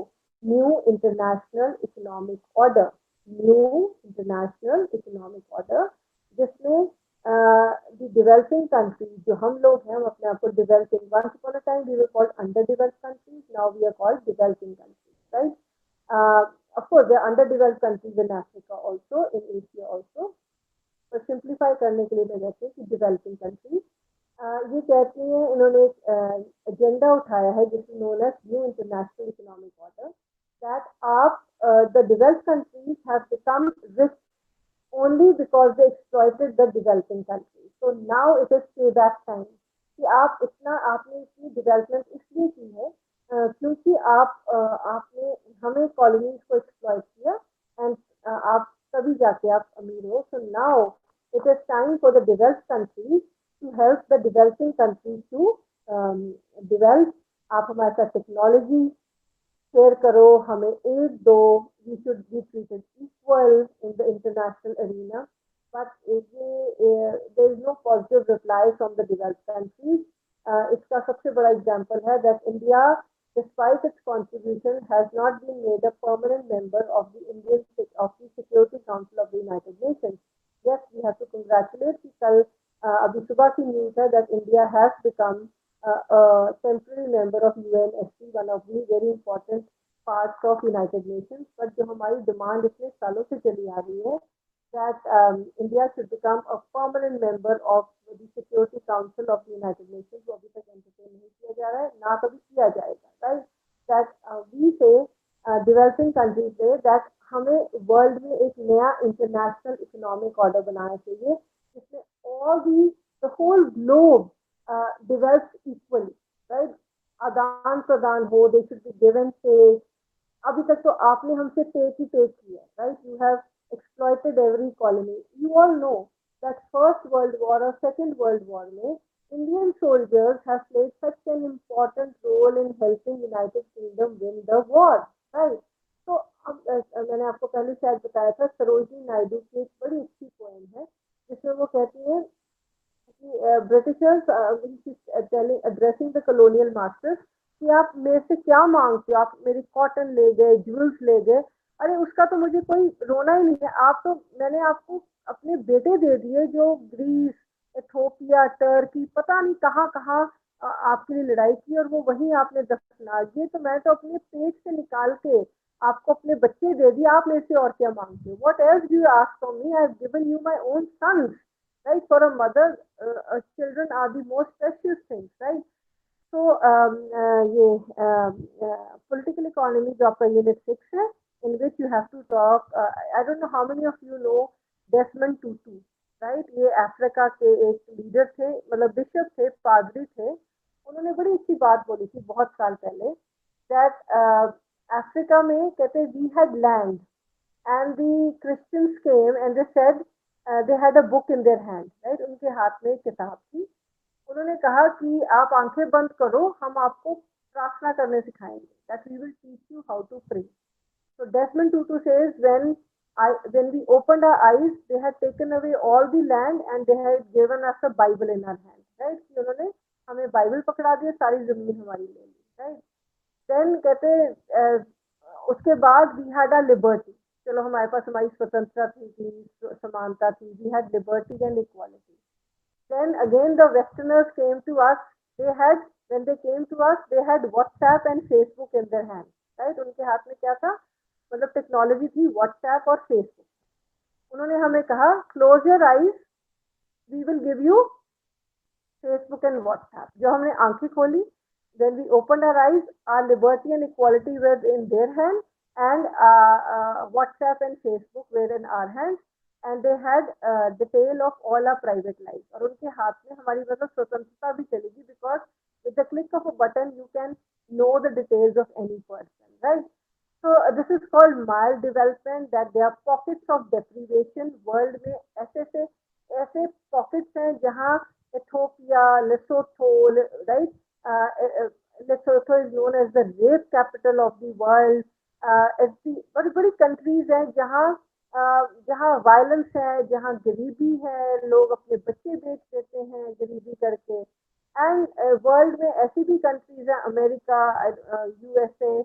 new international economic order. New international economic order, जिसमें द डेवलपिंग कंट्रीज, जो हम लोग हैं, हम अपने आप को developing, once upon a time we were called underdeveloped countries, now we are called developing countries, right? Of course, there are underdeveloped countries in Africa also, in Asia also. पर simplify करने के लिए मैं कहती हूँ कि developing countries ये कहती हैं, इन्होंने एक एजेंडा उठाया है जिसमें known as new international economic order, that आप the developed countries have become rich only because they exploited the developing countries. So now it is payback time कि आप इतना आपने इतनी डेवलपमेंट इसलिए की है क्योंकि आपने हमें कॉलोनीज को एक्सप्लॉइट किया एंड आप तभी जाके आप अमीर हो. So now it is time for the developed countries to help the developing countries to develop. आप हमारे साथ टेक्नोलॉजी शेयर करो, हमें एड दो, we should be treated equal in the international arena. But there is no positive reply from the developed countries. इसका सबसे बड़ा example है that India, despite its contribution, has not been made a permanent member of the Security Council of the United Nations. Yes, we have to congratulate कि कल अभी सुबह की news है that India has become a temporary member of UNSC, one of the very important parts of United Nations. But जो हमारी demand इतने सालों से चली आ रही है that India should become a permanent member of the Security Council of the United Nations, वो अभी तक एंटरटेन नहीं किया जा रहा है, ना कभी किया जाएगा, right? That we say developing countries say that हमें वर्ल्ड में एक नया इंटरनेशनल इकोनॉमिक ऑर्डर बनाना चाहिए जिसमें all the whole globe develops equally, right? आदान प्रदान हो, they should be give and take. अभी तक तो आपने हमसे टेक ही टेक किया, right? You have exploited every colony. You all know that First World War or Second World War में Indian soldiers have played such an important role in helping United Kingdom win the war, right? तो अब मैंने आपको पहले शायद बताया था, सरोजनी नायडू की एक बड़ी अच्छी पोएम है जिसमें वो कहती है कि Britishers addressing the colonial masters कि आप मेरे से क्या मांगते हो, आप मेरी कॉटन ले गए, ज्वेल्स ले गए, अरे उसका तो मुझे कोई रोना ही नहीं है. आप तो मैंने आपको अपने बेटे दे दिए जो ग्रीस, इथोपिया, टर्की, पता नहीं कहाँ कहाँ आपके लिए लड़ाई की और वो वहीं आपने दफना दिए. तो मैं तो अपने पेट से निकाल के आपको अपने बच्चे दे दिए, आप मेरे से और क्या मांगते हो? What else do you ask from me? I have given you my own sons, right? For a mother, children are the most precious things, right? So ये political economy जो आपका unit 6 है, in which you have to talk. I don't know how many of you know Desmond Tutu, right, ये Africa के एक leader थे, मतलब bishop थे, पादरी थे। उन्होंने बड़ी अच्छी बात बोली थी बहुत साल पहले, दैट अफ्रीका में कहते we had land and the Christians came and they said they had a book in their hand, right? उनके हाथ में एक किताब थी। उन्होंने कहा कि आप आंखें बंद करो, हम आपको प्रार्थना करने सिखाएंगे, that we will teach you how to pray. So Desmond Tutu says when we opened our eyes, they had taken away all the land and they had given us a Bible in our hand, right? कि उन्होंने हमें Bible पकड़ा दिया, सारी जमीन हमारी ले ली, right? Then कहते उसके बाद वी हैड अ लिबर्टी, चलो हमारे पास हमारी स्वतंत्रता थी, समानता थी, we had liberty and equality. Then again the westerners came to us, they had when they came to us they had WhatsApp and Facebook in their hand, right? उनके हाथ में क्या था, मतलब टेक्नोलॉजी थी, व्हाट्सएप और फेसबुक। उन्होंने हमें कहा close your eyes, we will give you Facebook and WhatsApp. जो हमने आंखें खोली, when we opened our eyes, our liberty and equality were in their hand, and WhatsApp and Facebook were in our hands, and they had detail of all our private life. और उनके हाथ में हमारी मतलब स्वतंत्रता भी चलेगी, because with the click of a button you can know the details of any person, right? So this is called mild development, that there are pockets of deprivation world में। ऐसे pockets हैं जहाँ Ethiopia, Lesotho, right? Lesotho is known as the rape capital of the world. ऐसी बड़ी बड़ी countries हैं जहाँ violence है, जहाँ गरीबी है, लोग अपने बच्चे बेच देते हैं गरीबी करके। एंड वर्ल्ड में ऐसी भी कंट्रीज हैं, अमेरिका, यूएसए,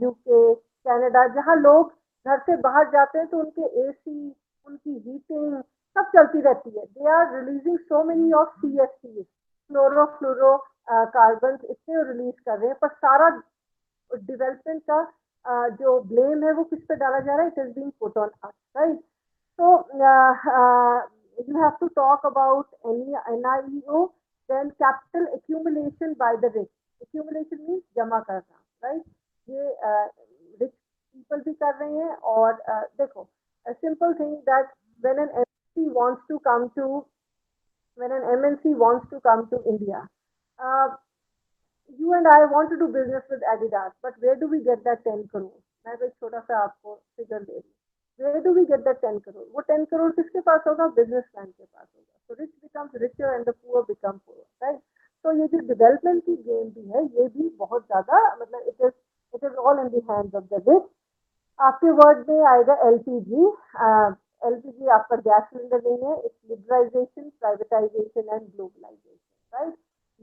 यूके, कनाडा, जहाँ लोग घर से बाहर जाते हैं तो उनके एसी, उनकी हीटिंग सब चलती रहती है। They are releasing so many of CFCs, chlorofluorocarbon, इतने रिलीज कर रहे हैं, पर सारा डेवलपमेंट का जो ब्लेम है वो किस पे डाला जा रहा है? It is being put on us, right? So you have to talk about any NIEO, then capital accumulation by the rich. Accumulation means जमा करना, right? ये rich people भी कर रहे हैं। और देखो, a simple thing that when an MNC wants to come to India, uh, you and I want to do business with Adidas, but where do we get that 10 crore? मैं एक छोटा सा आपको फिगर दे रही हूँ। Where do we get that 10 crore? वो 10 crore किसके पास होगा? बिजनेसमैन के पास होगा। So rich becomes richer and the poor become poor, right? तो ये जो डेवलपमेंट की गेम भी है, ये भी बहुत ज्यादा, मतलब it is all in the hands of the rich. आपके वर्ड में आएगा LPG। LPG आपका गैस सिलेंडर नहीं है, it's liberalisation, privatisation and globalisation, right?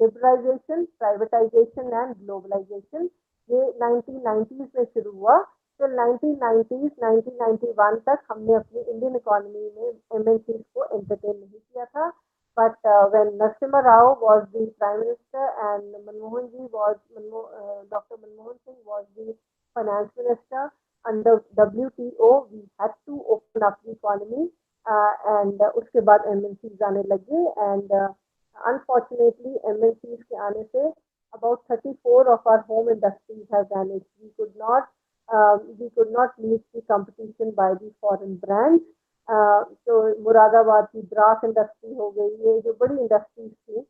Liberalisation, privatisation and globalisation, ये 1990s में शुरू हुआ। फिर 1991 तक हमने अपनी इंडियन इकोनॉमी में MNCs को एंटरटेन नहीं किया था। But when Narasimha Rao was the prime minister and doctor Manmohan Singh was the finance minister, under WTO we had to open up the economy, and उसके बाद MNCs आने लगे, and unfortunately MNCs के आने से about 34 of our home industries have vanished. We could not meet the competition by the foreign brands. तो मुरादाबाद की brass industry हो गई, ये जो बड़ी इंडस्ट्रीज थी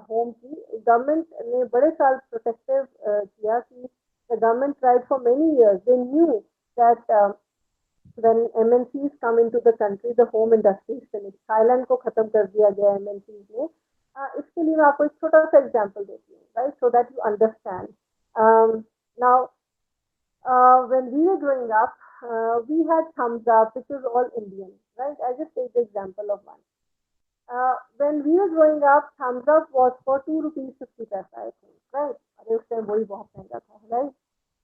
होम की, गवर्नमेंट ने बड़े साल प्रोटेक्टिव किया कि the government tried for many years. They knew that when MNCs come into the country, the home industry is finished. Thailand को खत्म कर दिया गया MNCs ने। इसके लिए मैं आपको एक छोटा सा एग्जांपल देती हूँ, right, so that you understand. Now, when we were growing up, we had Thumbs Up, which was all Indian, right? I just take the example of one. When we were growing up, Thumbs Up was for 2 rupees 50 paisa, I think, right? अरे उस time वही बहुत महंगा था, right?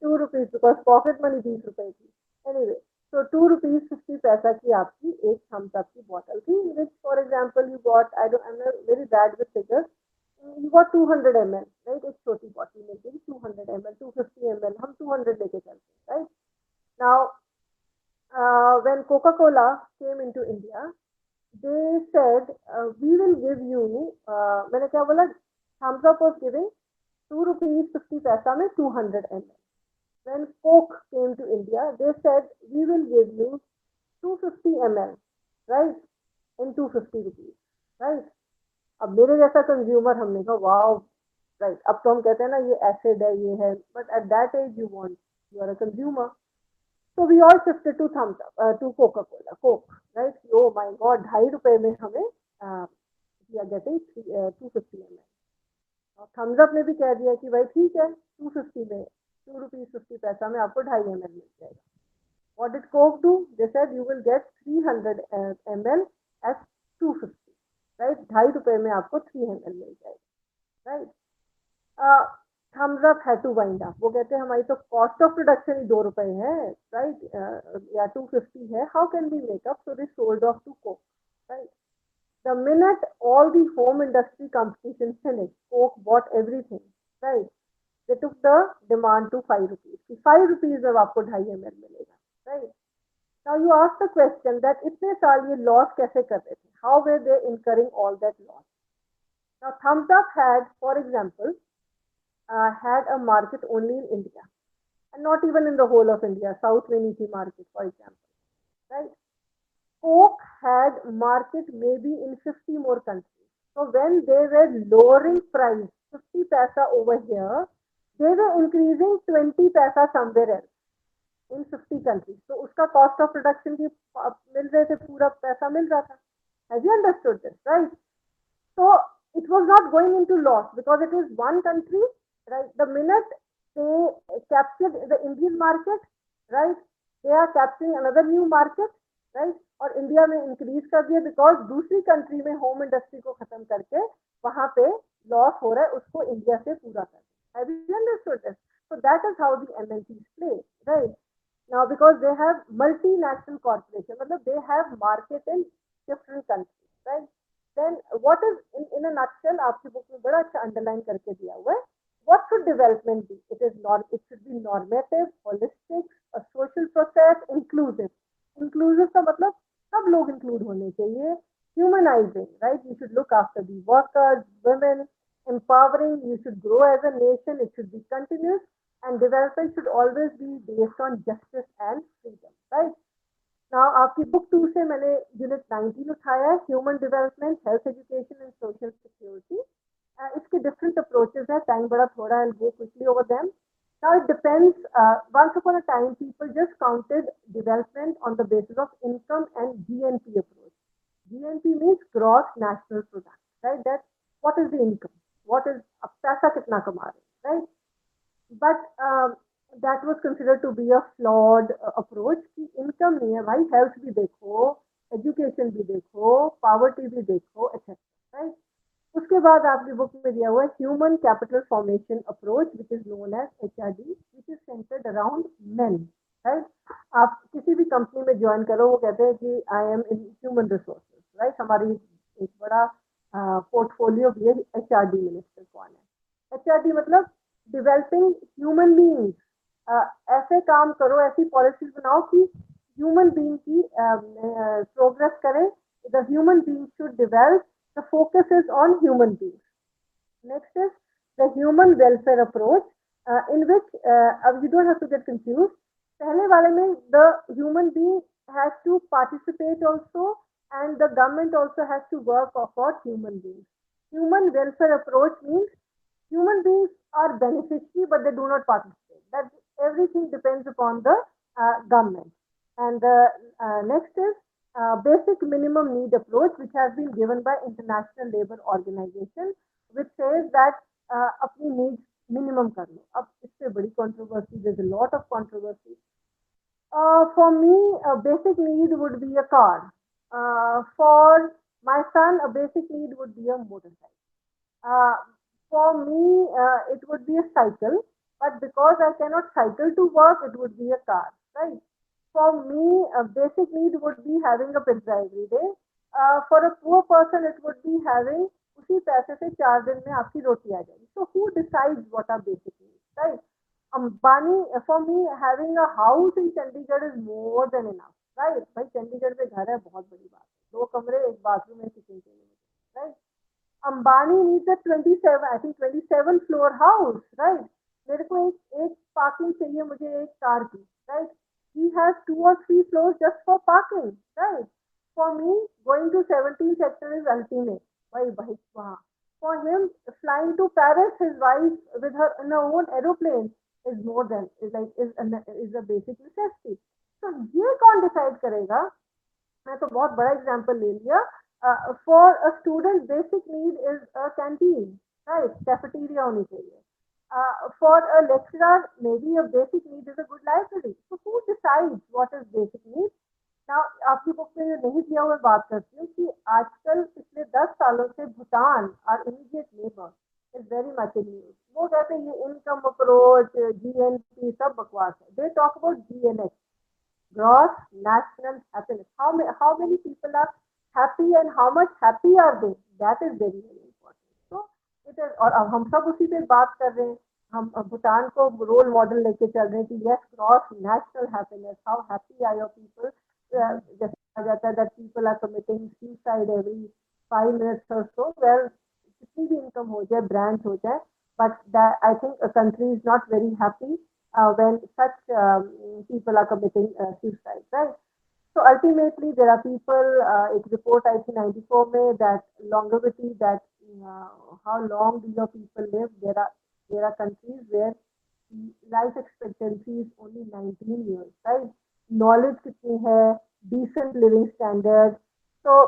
2 rupees, because pocket money 20 रुपए थी। Anyway, so 2 rupees 50 पैसा की आपकी एक थम्स अप की बॉटल थी, which for example you got, I'm not very bad with figures, you got 200 ml, right? एक छोटी बॉटल मिलती थी 200 ml, 250 ml, हम 200 लेके चलते हैं, right? Now, when Coca-Cola came into India, they said we will give you, मैंने क्या बोला, thumbs up was giving 2 rupees 50 paisa में 200 ml. When Coke came to India, they said we will give you 250 ml right, in 250 rupees, right. अब मेरे जैसा consumer, हमने कहा wow, right. अब तो हम कहते हैं ना ये एसिड है, ये है, but at that age you want, you are a consumer. So we all shifted to thumbs up, to Coca-Cola, Coke, right? Oh my God, ₹2.5 में हमें we are getting 250 ml। और थम्स अप ने भी कह दिया कि भाई ठीक है, 250 में, ₹2.50 में आपको 2.5 ml मिल जाएगा। What did Coke do? They said you will get 300 ml at 250, right? ₹2.5 में आपको 300 मिल जाएगा, right? थम्स अप है टू वाइंड अप, वो कहते हैं हमारी तो कॉस्ट ऑफ प्रोडक्शन ही ₹2 है, राइट, या 250 है, how can be make up, so they sold off to Coke, right. The minute all the home industry competition finish, Coke bought everything, right. They took the demand to ₹5, ₹5 अब आपको 2.5 ml मिलेगा, right. Now you ask the question that इतने साल ये loss कैसे कर रहे थे, how were they incurring all that loss. Now Thums Up had, for example, had a market only in India, and not even in the whole of India, South में नहीं थी market, for example, right? Coke had market maybe in 50 more countries. So when they were lowering price 50 paisa over here, they were increasing 20 paisa somewhere else in 50 countries. So उसका cost of production की मिल रहे थे, पूरा पैसा मिल रहा था. Have you understood this, right? So it was not going into loss because it is one country, right? The minute they captured the Indian market, right, they are capturing another new market, right? और India में increase कर दिया because दूसरी country में home industry को खत्म करके वहां पे लॉस हो रहा है, उसको इंडिया से पूरा कर। Have you understood this? So that is how the MNCs play, right? Now because they have multinational corporation, मतलब they have market in different countries, right? Then what is in a nutshell, आपकी book में बड़ा अच्छा underline करके दिया हुआ है, what should development be? It should be normative, holistic, a social process, inclusive. Inclusive का मतलब सब लोग include होने चाहिए, humanizing, right? You should look after the workers, women, empowering, you should grow as a nation, it should be continuous, and development should always be based on justice and freedom, right? Now आपकी book 2 से मैंने unit 19 उठाया है, human development, health education and social security. इसके different approaches है, time बड़ा थोड़ा है, go quickly over them. Now it depends. Once upon a time, people just counted development on the basis of income and GNP approach. GNP means gross national product, right? That's what is the income, what is पैसा कितना कमा रहे, right? But that was considered to be a flawed approach कि income नहीं है भाई, health भी देखो, education भी देखो, poverty भी देखो, etc. Right? उसके बाद आपकी बुक में दिया हुआ है human capital formation approach which is known as HRD, which is centred around men, right. आप किसी भी कंपनी में ज्वाइन करो, वो कहते हैं कि I am in human resources, right. हमारी एक बड़ा पोर्टफोलियो भी है HRD मिनिस्टर कौन है। HRD मतलब डेवलपिंग ह्यूमन बीइंग्स, ऐसे काम करो, ऐसी पॉलिसीज बनाओ कि ह्यूमन बीइंग की प्रोग्रेस करें, the human being should develop, the focus is on human beings. Next is the human welfare approach, in which you don't have to get confused. पहले वाले में the human being has to participate also, and the government also has to work for human beings. Human welfare approach means human beings are beneficiary, but they do not participate. That everything depends upon the government. And the next is basic minimum need approach, which has been given by International Labour Organization, which says that अपनी needs minimum कर लो। अब इससे बड़ी controversy, there's a lot of controversy. For me, a basic need would be a car. For my son, a basic need would be a motorcycle. For me, it would be a cycle, but because I cannot cycle to work, it would be a car, right? For me, a basic need would be having a pizza every day. For a poor person, it would be having उसी पैसे से 4 दिन में आपकी रोटी आ जाएगी. So who decides what are basic needs, right? Ambani, for me, having a house in Chandigarh is more than enough, right? भाई चंडीगढ़ में घर है, बहुत बड़ी बात है. 2 कमरे, 1 बाथरूम, 1 किचन चाहिए, right? Ambani needs a 27, I think 27 floor house, right? मेरे को एक पार्किंग चाहिए मुझे एक कार की, right? He has 2 or 3 floors just for parking, right? For me, going to 17th sector is ultimate. Why, wow. For him, flying to Paris, his wife with her in her own aeroplane is more than is a basic necessity. So ये कौन decide करेगा? मैं तो बहुत बड़ा example ले लिया. For a student basic need is a canteen, right, cafeteria होनी चाहिए. For a lecturer may be a basic need is a good library. So who decides what is basic need? ना आपकी बुक में जो नहीं दिया हुआ बात करती हूँ कि आजकल पिछले 10 सालों से भूटान और immediate neighbour is very much in news. वो कहते हैं ये इनकम अप्रोच, जीएनपी सब बकवास है. They talk about GNH, gross national happiness. How many people are happy and how much happy are they? That is very very important. So it is. और अब हम सब उसी पे बात कर रहे हैं. हम भूटान को रोल मॉडल लेके चल रहे हैं कि yes, gross national happiness. How happy are your people? जैसे कहा जाता है that people are committing suicide every 5 minutes or so. Well, कितनी भी इनकम हो जाए, ब्रांच हो जाए, but that I think a country is not very happy when such people are committing suicide, right? So ultimately, there are people. एक report आई थी 94 में that longevity, that uh, how long do your people live? There are countries where life expectancy is only 19 years, right? Knowledge कितनी है, decent living standard. So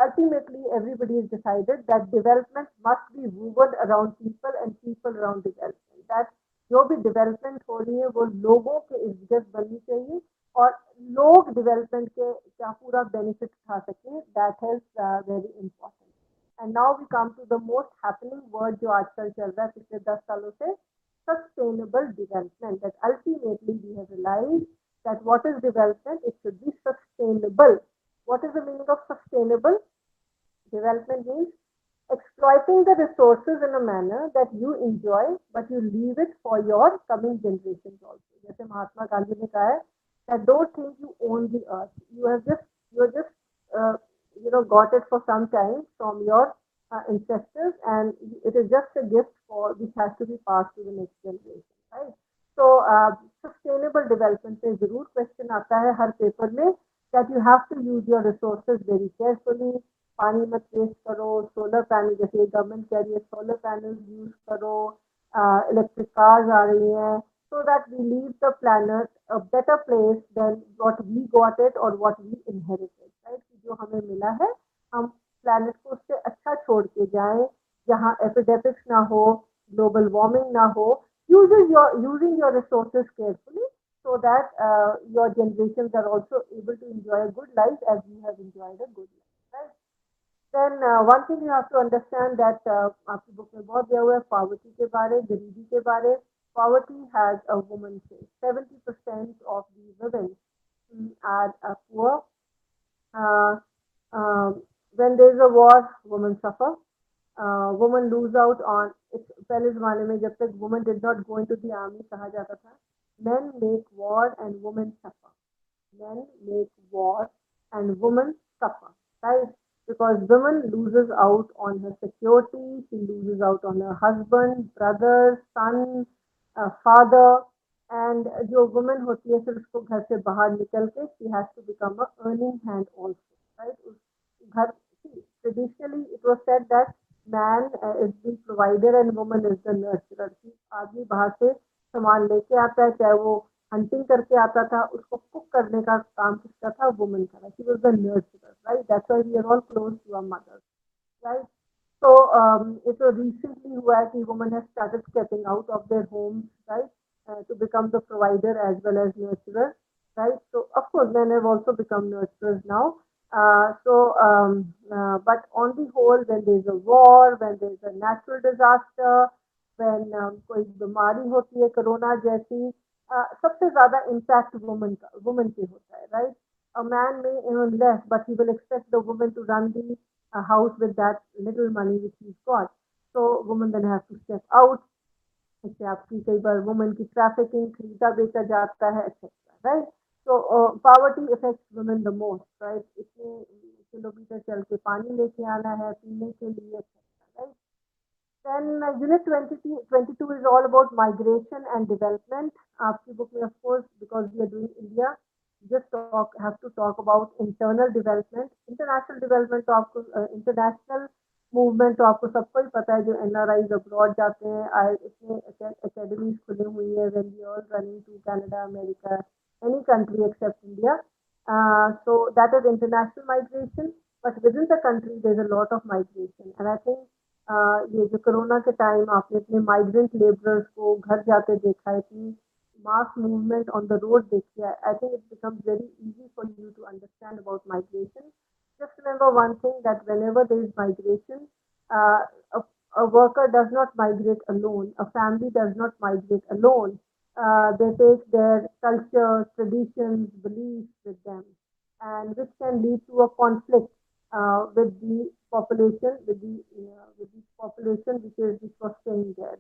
ultimately, everybody has decided that development must be woven around people and people around development. That जो भी development हो रही है वो लोगों के इज्जत बननी चाहिए और लोग डेवलपमेंट के क्या पूरा बेनिफिट उठा सकें. That is very important. And now we come to the most happening word जो आजकल चल रहा है पिछले 10 सालों से, sustainable development. That ultimately we have realized that what is development, it should be sustainable. What is the meaning of sustainable? Development means exploiting the resources in a manner that you enjoy, but you leave it for your coming generations also. जैसे महात्मा गांधी ने कहा है that don't think you own the earth. You have just uh, got it for some time from your ancestors, and it is just a gift for which has to be passed to the next generation, right? So sustainable development पे जरूर question आता है हर paper में that you have to use your resources very carefully. पानी मत waste करो. Solar panel, जैसे government कह रही है सोलर पैनल यूज करो. इलेक्ट्रिक कार्स आ रही हैं. so that we leave the planet a better place than what we got it or what we inherited, right? जो हमें मिला है हम planet को उससे अच्छा छोड़ के जाएं जहाँ epidemics ना हो, global warming ना हो. Using your resources carefully so that your generations are also able to enjoy a good life as you have enjoyed a good life, right? Then one thing you have to understand that आपकी book में बहुत दिया हुआ है poverty के बारे, गरीबी के बारे. Poverty has a woman face. 70% of the women are poor. Uh, when there is a war, women suffer. Women lose out on its. पहले जमाने में जब तक women did not go into the army कहा जाता था men make war and women suffer. Men make war and women suffer, right? Because woman loses out on her security, she loses out on her husband, brother, son, father, and जो woman होती है फिर उसको घर से बाहर निकल के she has to become a earning hand also, right? घर traditionally it was said that man is the provider and woman is the nurturer. आदमी बाहर से सामान लेके आता है, चाहे वो हंटिंग करके आता था, उसको कुक करने का काम किसका था? वुमन का. She was the nurturer, right? That's why we are all close to our mothers, right? So it was recently हुआ है कि women have started stepping out of their homes, right, to become the provider as well as nurturer, right? So of course men have also become nurturers now. But on the whole, when there is a war, when there is a natural disaster, when कोई बीमारी होती है corona जैसी, सबसे ज्यादा impact woman पे होता है, right? A man may earn less, but he will expect the woman to run the house with that little money which he's got. So women then have to step out. इससे आपकी कई बार women की trafficking, खरीदा बेचा जाता है, etcetera, right? तो poverty effects women the most, right? इतने किलोमीटर चल के पानी लेके आना है पीने के लिए, etcetera, right? Then unit 22 is all about migration and development. आपकी बुक में of course because we are doing India, just have to talk about internal development. International development तो आपको international मूवमेंट तो आपको सबको ही पता है, जो एनआरआईज अब्रॉड जाते हैं, इतने एकेडमीज खुली हुई है, when we all running to Canada, America, any country except India. So that is international migration, but within the country there is a lot of migration. And I think ये जो corona के time आपने इतने migrant labourers को घर जाते देखा है, इतनी mass movement on the road देखी है, I think it becomes very easy for you to understand about migration. Just remember one thing, that whenever there is migration, uh, a, a worker does not migrate alone, a family does not migrate alone. They take their culture, traditions, beliefs with them, and which can lead to a conflict with the population, with the population which was staying there.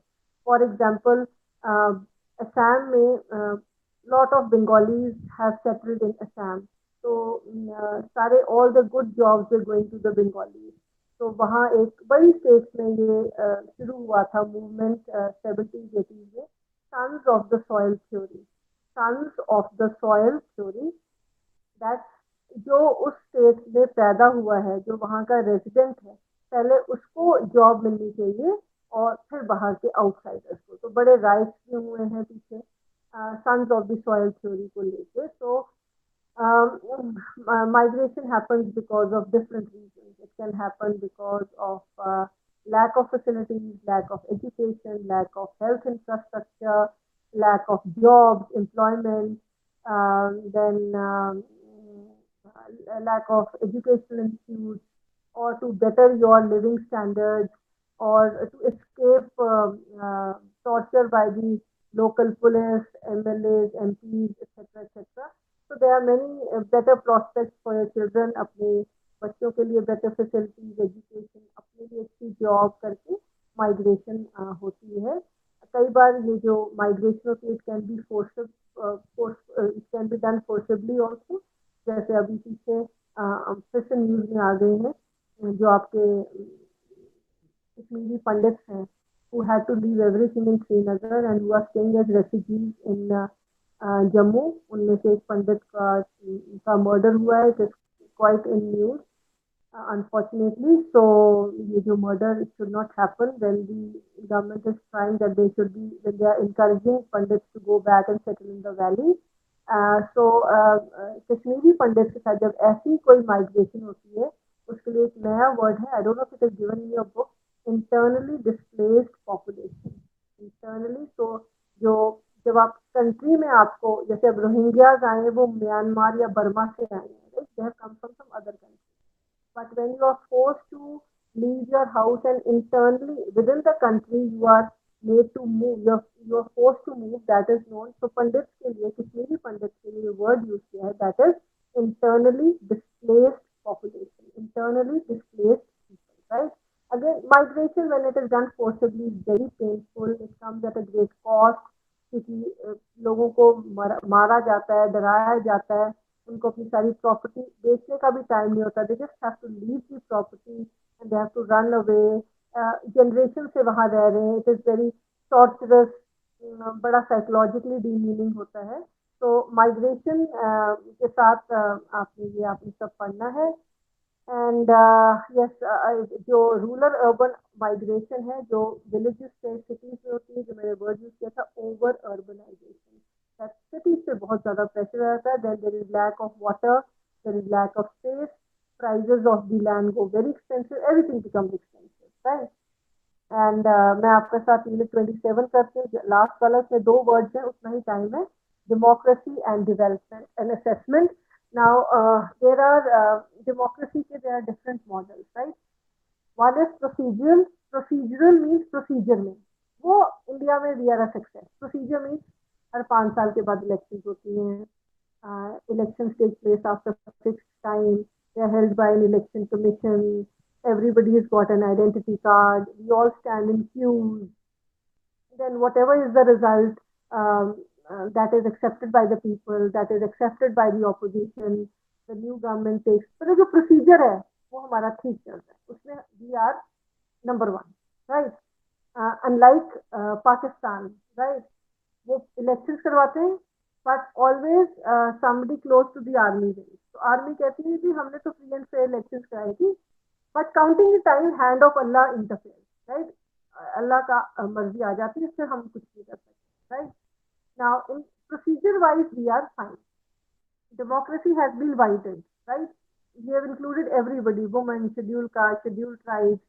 For example, Assam में lot of Bengalis have settled in Assam. तो सारे all the good jobs were going to the Bengalis. तो वहाँ एक बड़ी state में ये शुरू हुआ था मूवमेंट 70s 80s में, sons of the soil theory. Sons of the soil theory, that जो उस स्टेट में पैदा हुआ है, जो वहाँ का रेजिडेंट है, पहले उसको जॉब मिलनी चाहिए और फिर बाहर के आउटसाइडर्स को. तो बड़े राइट्स भी हुए हैं पीछे sons of the soil theory को लेके. So migration happens because of different reasons. It can happen because of lack of facilities, lack of education, lack of health infrastructure, lack of jobs, employment, then lack of educational institutes, or to better your living standards, or to escape torture by the local police, MLAs, MPs, etc., etc. So there are many better prospects for your children, अपने बच्चों के लिए better facilities, education, अपने लिए अच्छी job करके migration होती है. कई बार ये जो migration होती है, it can be it can be done forcibly also. जैसे अभी पीछे फिर से न्यूज में आ गए हैं जो आपके कश्मीरी पंडित हैं, who had to leave everything in Srinagar and who are staying as refugees in Jammu. उनमें से एक पंडित का मर्डर हुआ है, it is quite in news unfortunately. So ये जो murder, it should not happen. When the government is trying that they should be, when they are encouraging pandits to go back and settle in the valley. So Kashmiri पंडित के साथ जब ऐसी कोई migration होती है, उसके लिए एक नया वर्ड है, I don't know if it is given in your book, internally displaced population. Internally, तो जो जब आप कंट्री में आपको, जैसे अब रोहिंग्याज आए, वो म्यांमार या बर्मा से आए हैं, right, they have come from some other country. But when you are forced to leave your house and internally within the country you are made to move, you are forced to move, that is known. So पंडित के लिए, कश्मीरी पंडित के लिए word use किया है, that is internally displaced population, internally displaced people, right? Again, migration when it is done forcibly is very painful. It comes at a great cost, क्योंकि लोगों को मारा जाता है, डराया जाता है, उनको अपनी सारी प्रॉपर्टी बेचने का भी टाइम नहीं होता. They just have to leave the property and they have to run away. Generation से वहां रह रहे हैं. इट इज वेरी टॉर्चरस, बड़ा साइकोलॉजिकली डीमीनिंग होता है. तो माइग्रेशन के साथ आपने सब पढ़ना है. एंड यस, जो रूरल अर्बन माइग्रेशन है, जो विलेजेस से सिटीज में होती है, जो मैंने वर्ड यूज किया था, ओवर अर्बनाइजेशन. सिटीज पे बहुत ज्यादा प्रेशर रहता है. Then there is lack of water, there is lack of space, prices of the land go very expensive, everything becomes expensive, right. And मैं आपके साथ यूनिट 27 करती हूँ. लास्ट वाला में 2 वर्ड्स हैं, उतना ही टाइम है. Democracy and development and assessment. Now there are democracy के there are different models, right? One is procedural. Procedural means procedure में, वो इंडिया में we are a success. Procedure means हर 5 साल के बाद इलेक्शन होती हैं. Elections take place after fixed time. They are held by an election commission. Everybody has got an identity card. We all stand in queues. Then whatever is the result, that is accepted by the people, that is accepted by the opposition, the new government takes. तो जो procedure है वो हमारा ठीक चल रहा है, उसमें we are number 1, right? Unlike Pakistan, right? वो elections करवाते हैं, but always somebody close to the army wins. So army कहती है कि हमने तो free and fair elections कराई थी, but counting the time, hand of Allah interferes, right? अल्लाह का मर्जी आ जाती है, इससे हम कुछ नहीं कर सकते, right? Now, in procedure wise, we are fine. Democracy has been widened, right? We have included everybody, women, scheduled caste, scheduled tribes,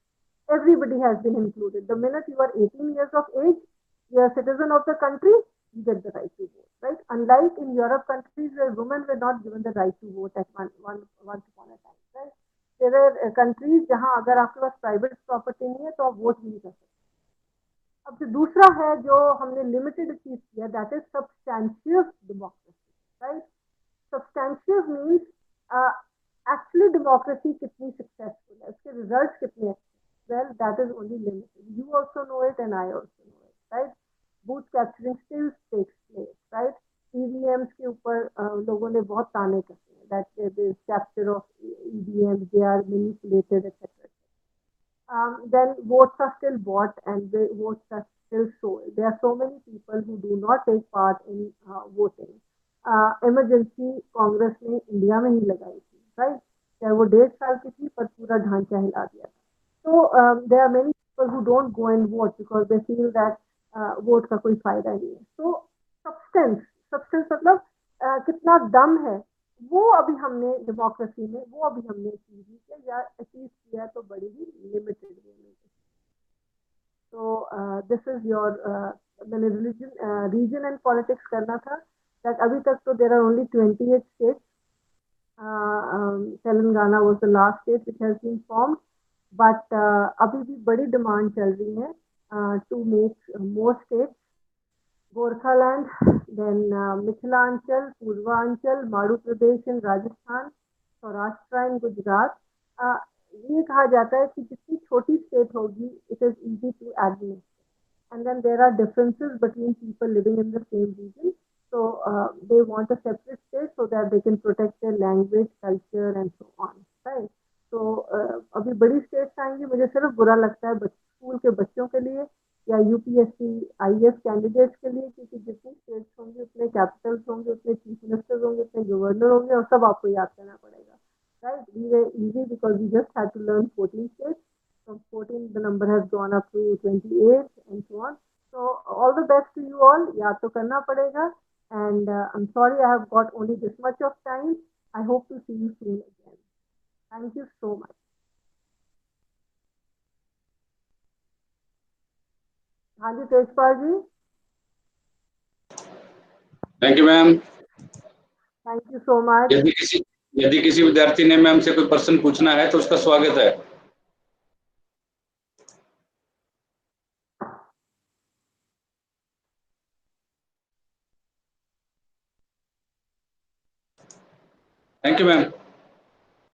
everybody has been included. The minute you are 18 years of age, you are a citizen of the country, you get the right to vote, right? Unlike in Europe countries where women were not given the right to vote at once upon a time, right? There were countries जहां अगर आपके पास private property नहीं है तो आप vote नहीं कर सकते. अब जो दूसरा है जो हमने लिमिटेड अचीव किया, that is substantious democracy, right? Substantious means actually democracy कितनी सक्सेसफुल है, उसके रिजल्ट कितने अच्छे. Well, that is only limited. You also know it and I also know it, right? Booth capturing still takes place, right? EVMs के ऊपर लोगों ने बहुत ताने करते हैं that there is capture of EVMs, they are manipulated, etc. Then votes are still bought and the votes are still sold. There are so many people who do not take part in voting. Emergency Congress ने India में ही लगाई थी, right? चाहे वो 1.5 साल की थी, पर पूरा ढांचा हिला दिया था. So there are many people who don't go and vote because they feel that vote का कोई फायदा नहीं है. So substance मतलब कितना दम है, वो अभी हमने डेमोक्रेसी में वो अभी हमने अचीव किया, या अचीव किया तो बड़ी ही लिमिटेड वे में. तो दिस इज योर मैंने रीजन एंड पॉलिटिक्स करना था. दैट अभी तक तो there are only 28 states. Telangana was the last state which has been formed, but अभी भी बड़ी डिमांड चल रही है to make more states. Gorkhaland, then Mithilanchal, Purvanchal, Maru Pradesh इन राजस्थान, सौराष्ट्र इन गुजरात. ये कहा जाता है कि जितनी छोटी स्टेट होगी, it is easy to administer, and then there are differences between people living in the same region. So they want a separate state so that they can protect their language, culture and so on, right? तो अभी बड़ी states आएंगी. मुझे सिर्फ बुरा लगता है school के बच्चों के लिए या यूपीएससी आईएएस कैंडिडेट्स के लिए, क्योंकि जितनी स्टेट्स होंगे उतने कैपिटल्स होंगे, उतने चीफ मिनिस्टर्स होंगे, उतने गवर्नर होंगे, और सब आपको याद करना पड़ेगा, right? We were easy because we just had to learn 14 states. From 14 the number has gone up to 28 and so on. So all the best to you all. याद तो करना पड़ेगा. And I'm sorry I have got only this much of time. I hope to see you soon again. Thank you so much. हाँ जी Tejpal ji. Thank you ma'am. Thank you so much. यदि किसी विद्यार्थी ने मैम से कोई प्रश्न पूछना है तो उसका स्वागत है. Thank you ma'am.